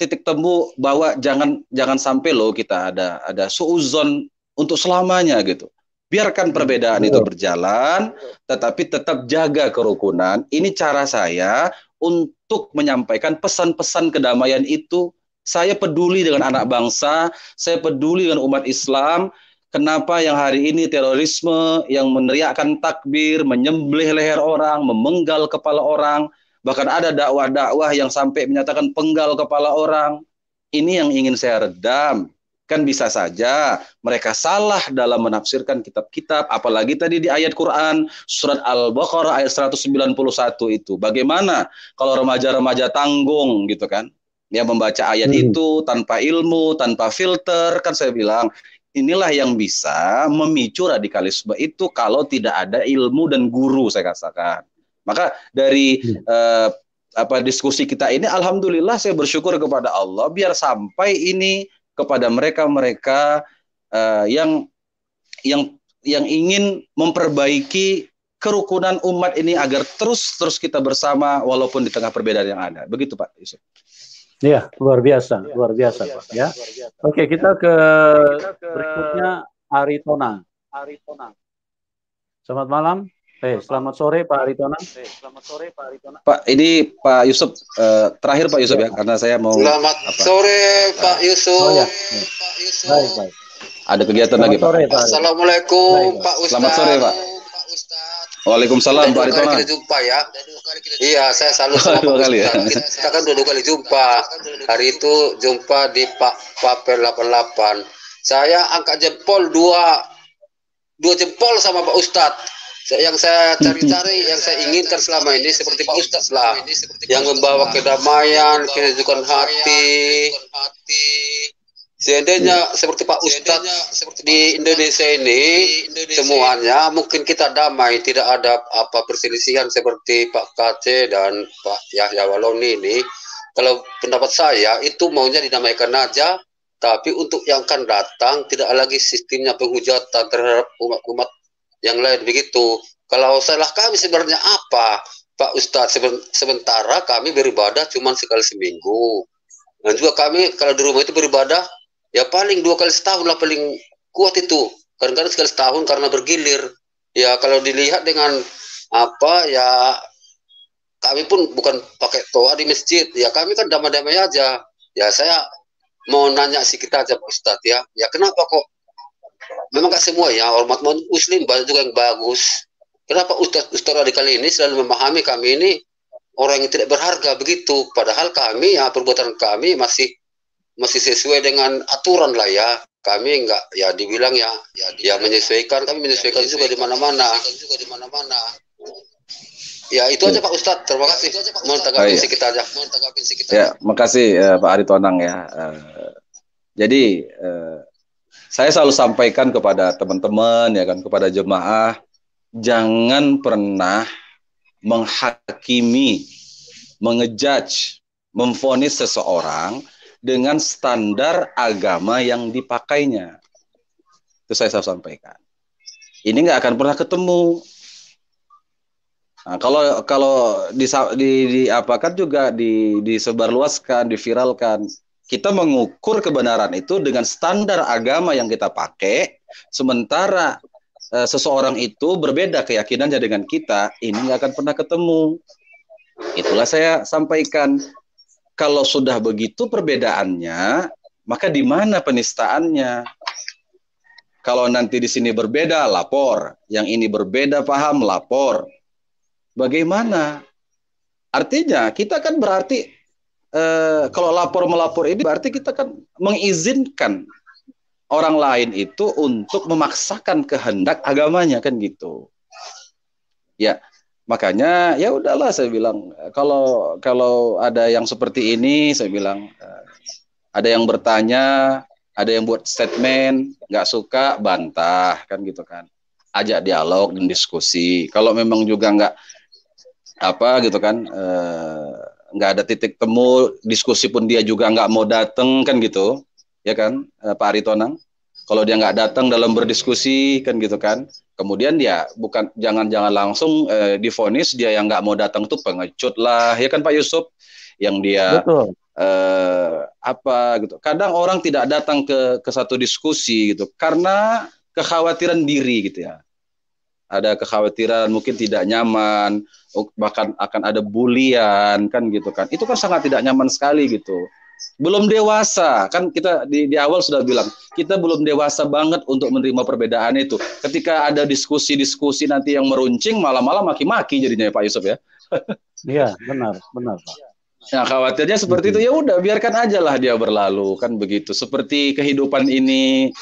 titik temu bahwa jangan sampai loh kita ada suuzon untuk selamanya gitu. Biarkan perbedaan itu berjalan, tetapi tetap jaga kerukunan. Ini cara saya untuk menyampaikan pesan-pesan kedamaian itu. Saya peduli dengan anak bangsa, saya peduli dengan umat Islam. Kenapa yang hari ini terorisme, yang meneriakkan takbir, menyembelih leher orang, memenggal kepala orang, bahkan ada dakwah-dakwah yang sampai menyatakan penggal kepala orang. Ini yang ingin saya redam. Kan bisa saja mereka salah dalam menafsirkan kitab-kitab, apalagi tadi di ayat Quran surat Al-Baqarah ayat 191 itu. Bagaimana kalau remaja-remaja tanggung gitu kan, ya membaca ayat itu tanpa ilmu, tanpa filter, kan saya bilang inilah yang bisa memicu radikalisme itu kalau tidak ada ilmu dan guru, saya katakan. Maka dari diskusi kita ini, alhamdulillah saya bersyukur kepada Allah biar sampai ini kepada mereka-mereka yang ingin memperbaiki kerukunan umat ini agar terus kita bersama walaupun di tengah perbedaan yang ada. Begitu Pak Yusuf. Iya, luar biasa Pak ya. Oke, kita ke berikutnya Aritonang. Selamat malam. Selamat sore Pak Aritonang. Pak, ini Pak Yusuf terakhir Pak Yusuf ya, karena saya mau. Selamat sore Pak Yusuf. Oh ya. Baik. Ada kegiatan lagi Pak. Assalamualaikum Pak Ustaz. Selamat sore Pak. Waalaikumsalam Pak Aritonang. Kita jumpa ya. Iya, saya selalu sama Pak Ustaz. Kita kan dua kali jumpa. Hari itu jumpa di Pak Papel 88. Saya angkat jempol dua jempol sama Pak Ustaz. Yang saya cari-cari, yang saya inginkan selama ini seperti Pak Ustaz lah, yang membawa kedamaian, kesejukan hati. Seandainya seperti Pak Ustaz di Indonesia ini semuanya mungkin kita damai, tidak ada perselisihan seperti Pak Kace dan Pak Yahya Waloni ini. Kalau pendapat saya itu maunya didamaikan aja, tapi untuk yang akan datang tidak lagi sistemnya penghujatan terhadap umat-umat yang lain begitu. Kalau salah kami sebenarnya apa, Pak Ustadz? Sementara kami beribadah cuma sekali seminggu. Dan juga kami kalau di rumah itu beribadah ya paling 2 kali setahun lah paling kuat itu. Kadang-kadang sekali setahun karena bergilir. Ya kalau dilihat dengan ya kami pun bukan pakai toa di masjid. Ya kami kan damai-damai aja. Ya saya mau nanya sedikit aja Pak Ustadz ya. Ya kenapa kok memang gak semua ya ormas muslim banyak juga yang bagus. Kenapa ustaz radikal ini selalu memahami kami ini orang yang tidak berharga begitu. Padahal kami ya perbuatan kami masih sesuai dengan aturan lah ya. Kami enggak ya dibilang ya menyesuaikan, kami menyesuaikan juga di mana-mana. Ya itu aja Pak Ustadz, terima kasih. Mohon tanggapin sedikit aja. Ya, makasih Pak Ari Tonang ya. Jadi saya selalu sampaikan kepada teman-teman ya kan, kepada jemaah, jangan pernah menghakimi, mengejudge, memvonis seseorang dengan standar agama yang dipakainya. Itu saya selalu sampaikan. Ini nggak akan pernah ketemu. Nah, kalau diapakan juga disebarluaskan, diviralkan, kita mengukur kebenaran itu dengan standar agama yang kita pakai, sementara seseorang itu berbeda keyakinannya dengan kita, ini nggak akan pernah ketemu. Itulah saya sampaikan. Kalau sudah begitu perbedaannya, maka di mana penistaannya? Kalau nanti di sini berbeda, lapor. Yang ini berbeda paham, lapor. Bagaimana? Artinya kita kan berarti kalau melapor ini berarti kita kan mengizinkan orang lain itu untuk memaksakan kehendak agamanya kan gitu. Ya, makanya ya udahlah saya bilang kalau ada yang seperti ini saya bilang ada yang bertanya, ada yang buat statement, nggak suka bantah kan gitu kan. Ajak dialog dan diskusi. Kalau memang juga nggak gitu kan nggak ada titik temu, diskusi pun dia juga nggak mau datang kan gitu ya kan Pak Ari Tonang. Kalau dia nggak datang dalam berdiskusi kan gitu kan, kemudian dia jangan langsung divonis dia yang nggak mau datang tuh pengecut lah ya kan Pak Yusuf, yang dia gitu. Kadang orang tidak datang ke satu diskusi gitu karena kekhawatiran diri gitu ya. Ada kekhawatiran mungkin tidak nyaman, bahkan akan ada bulian kan gitu kan. Itu kan sangat tidak nyaman sekali gitu. Belum dewasa, kan kita di awal sudah bilang, kita belum dewasa banget untuk menerima perbedaan itu. Ketika ada diskusi-diskusi nanti yang meruncing, malah-malah maki-maki jadinya ya Pak Yusuf ya. Iya, benar Pak. Nah, khawatirnya seperti itu, ya udah biarkan aja lah dia berlalu kan begitu. Seperti kehidupan ini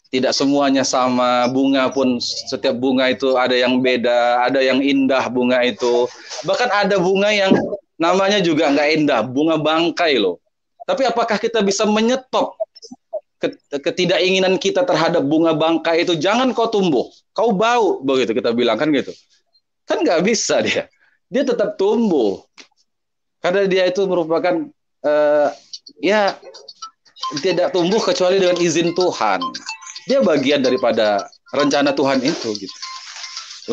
tidak semuanya sama, bunga pun setiap bunga itu ada yang beda, ada yang indah bunga itu. Bahkan ada bunga yang namanya juga nggak indah, bunga bangkai loh. Tapi apakah kita bisa menyetop ketidakinginan kita terhadap bunga bangkai itu? Jangan kau tumbuh, kau bau, begitu kita bilang kan gitu. Kan nggak bisa dia tetap tumbuh. Karena dia itu merupakan ya tidak tumbuh kecuali dengan izin Tuhan. Dia bagian daripada rencana Tuhan itu gitu.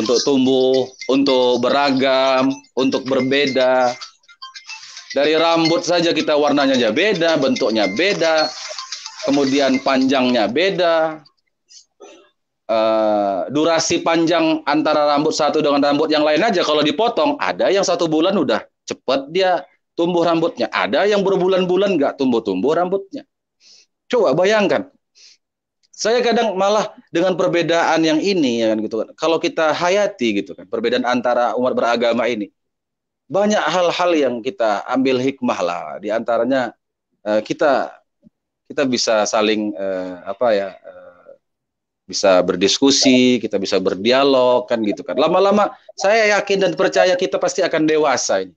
Untuk tumbuh, untuk beragam, untuk berbeda. Dari rambut saja kita warnanya aja beda, bentuknya beda, kemudian panjangnya beda, durasi panjang antara rambut satu dengan rambut yang lain aja kalau dipotong, ada yang 1 bulan udah cepat dia tumbuh rambutnya, ada yang berbulan-bulan nggak tumbuh-tumbuh rambutnya. Coba bayangkan. Saya kadang malah dengan perbedaan yang ini ya kan gitu kan. Kalau kita hayati gitu kan, perbedaan antara umat beragama ini. Banyak hal-hal yang kita ambil hikmah lah. Di antaranya kita bisa saling bisa berdiskusi, kita bisa berdialog kan gitu kan. Lama-lama saya yakin dan percaya kita pasti akan dewasa ini.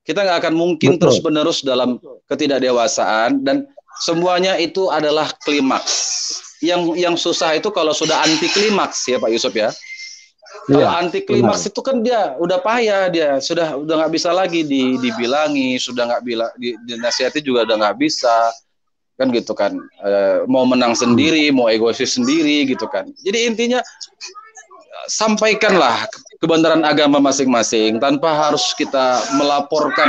Kita nggak akan mungkin terus-menerus dalam ketidakdewasaan, dan semuanya itu adalah klimaks. Yang susah itu kalau sudah anti klimaks ya Pak Yusuf ya. Kalau anti klimaks itu kan dia udah payah, dia udah nggak bisa lagi dibilangi, sudah nggak bilang dinasihati juga udah nggak bisa kan gitu kan. Mau menang sendiri, mau egois sendiri gitu kan. Jadi intinya sampaikanlah kebenaran agama masing-masing tanpa harus kita melaporkan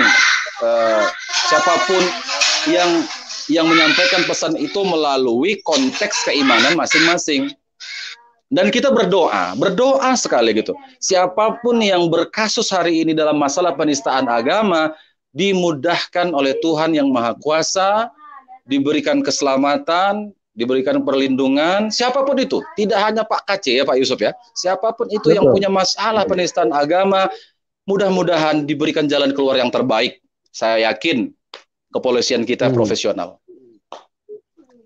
siapapun yang menyampaikan pesan itu melalui konteks keimanan masing-masing. Dan kita berdoa sekali gitu. Siapapun yang berkasus hari ini dalam masalah penistaan agama, dimudahkan oleh Tuhan yang Maha Kuasa, diberikan keselamatan, diberikan perlindungan, siapapun itu. Tidak hanya Pak KC ya Pak Yusuf ya. Siapapun itu yang punya masalah penistaan agama, mudah-mudahan diberikan jalan keluar yang terbaik. Saya yakin kepolisian kita profesional.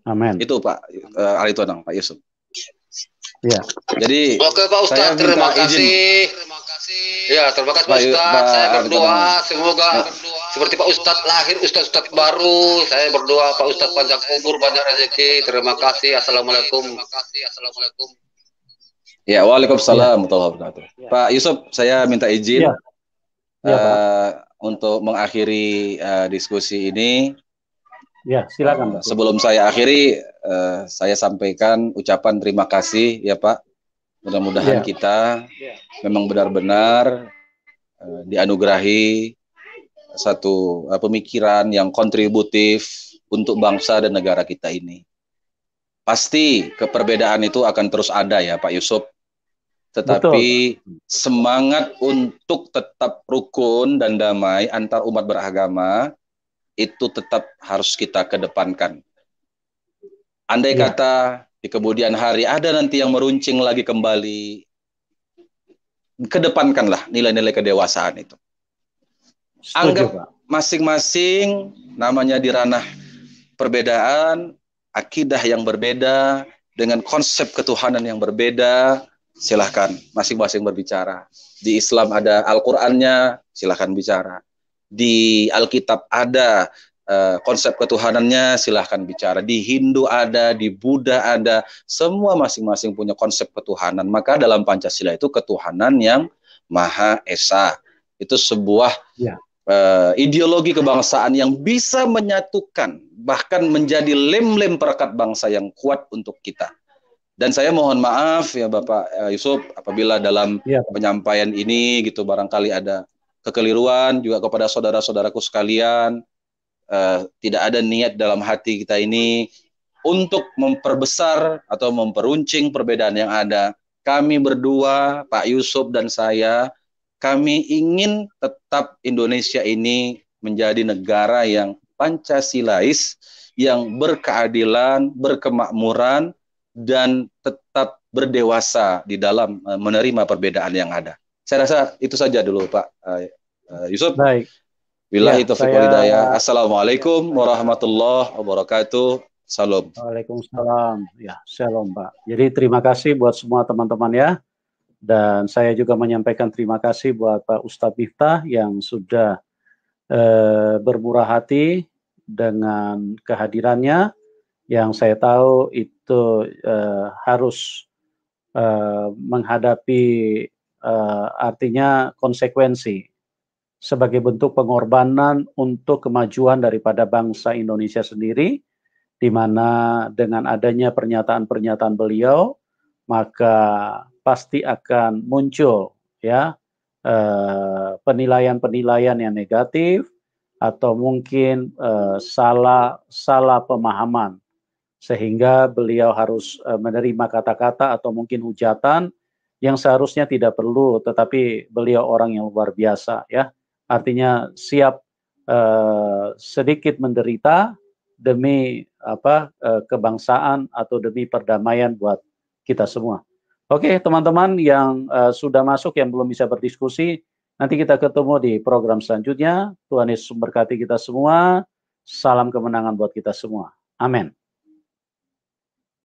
Amin. Itu Pak Aritonang, Pak Yusuf. Ya. Jadi oke Pak Ustadz, terima kasih. Ya, terima kasih Pak Ustadz. Saya berdoa semoga seperti Pak Ustadz lahir Ustadz baru. Saya berdoa Pak Ustadz panjang umur, banyak rezeki. Terima kasih. Assalamualaikum. Ya, waalaikumsalam warahmatullahi wabarakatuh. Pak Yusuf, saya minta izin untuk mengakhiri diskusi ini. Ya, silakan Pak. Sebelum saya akhiri, saya sampaikan ucapan terima kasih ya Pak. Mudah-mudahan kita memang benar-benar dianugerahi satu pemikiran yang kontributif untuk bangsa dan negara kita ini. Pasti keperbedaan itu akan terus ada ya Pak Yusuf. Tetapi semangat untuk tetap rukun dan damai antar umat beragama itu tetap harus kita kedepankan. Andai kata di kemudian hari ada nanti yang meruncing lagi kembali, kedepankanlah nilai-nilai kedewasaan itu. Anggap masing-masing namanya di ranah perbedaan, akidah yang berbeda, dengan konsep ketuhanan yang berbeda, silahkan masing-masing berbicara. Di Islam ada Al-Qur'annya, silahkan bicara. Di Alkitab ada konsep ketuhanannya, silahkan bicara. Di Hindu ada, di Buddha ada, semua masing-masing punya konsep ketuhanan. Maka dalam Pancasila itu ketuhanan yang Maha Esa. Itu sebuah ideologi kebangsaan yang bisa menyatukan, bahkan menjadi lem-lem perekat bangsa yang kuat untuk kita. Dan saya mohon maaf ya Bapak Yusuf, apabila dalam penyampaian ini gitu barangkali ada kekeliruan, juga kepada saudara-saudaraku sekalian, tidak ada niat dalam hati kita ini untuk memperbesar atau memperuncing perbedaan yang ada. Kami berdua, Pak Yusuf dan saya, kami ingin tetap Indonesia ini menjadi negara yang Pancasilais, yang berkeadilan, berkemakmuran, dan tetap berdewasa di dalam menerima perbedaan yang ada. Saya rasa itu saja dulu Pak Yusuf. Baik. Billahi taufiq wal hidayah. Assalamualaikum warahmatullahi wabarakatuh. Salam. Waalaikumsalam. Ya, shalom Pak. Jadi terima kasih buat semua teman-teman ya. Dan saya juga menyampaikan terima kasih buat Pak Ustadz Miftah yang sudah bermurah hati dengan kehadirannya, yang saya tahu itu harus menghadapi artinya konsekuensi sebagai bentuk pengorbanan untuk kemajuan daripada bangsa Indonesia sendiri, di mana dengan adanya pernyataan-pernyataan beliau maka pasti akan muncul ya penilaian-penilaian yang negatif atau mungkin salah pemahaman, sehingga beliau harus menerima kata-kata atau mungkin hujatan yang seharusnya tidak perlu, tetapi beliau orang yang luar biasa ya, artinya siap sedikit menderita demi kebangsaan atau demi perdamaian buat kita semua. Oke, teman-teman yang sudah masuk, yang belum bisa berdiskusi, nanti kita ketemu di program selanjutnya. Tuhan Yesus memberkati kita semua. Salam kemenangan buat kita semua. Amin.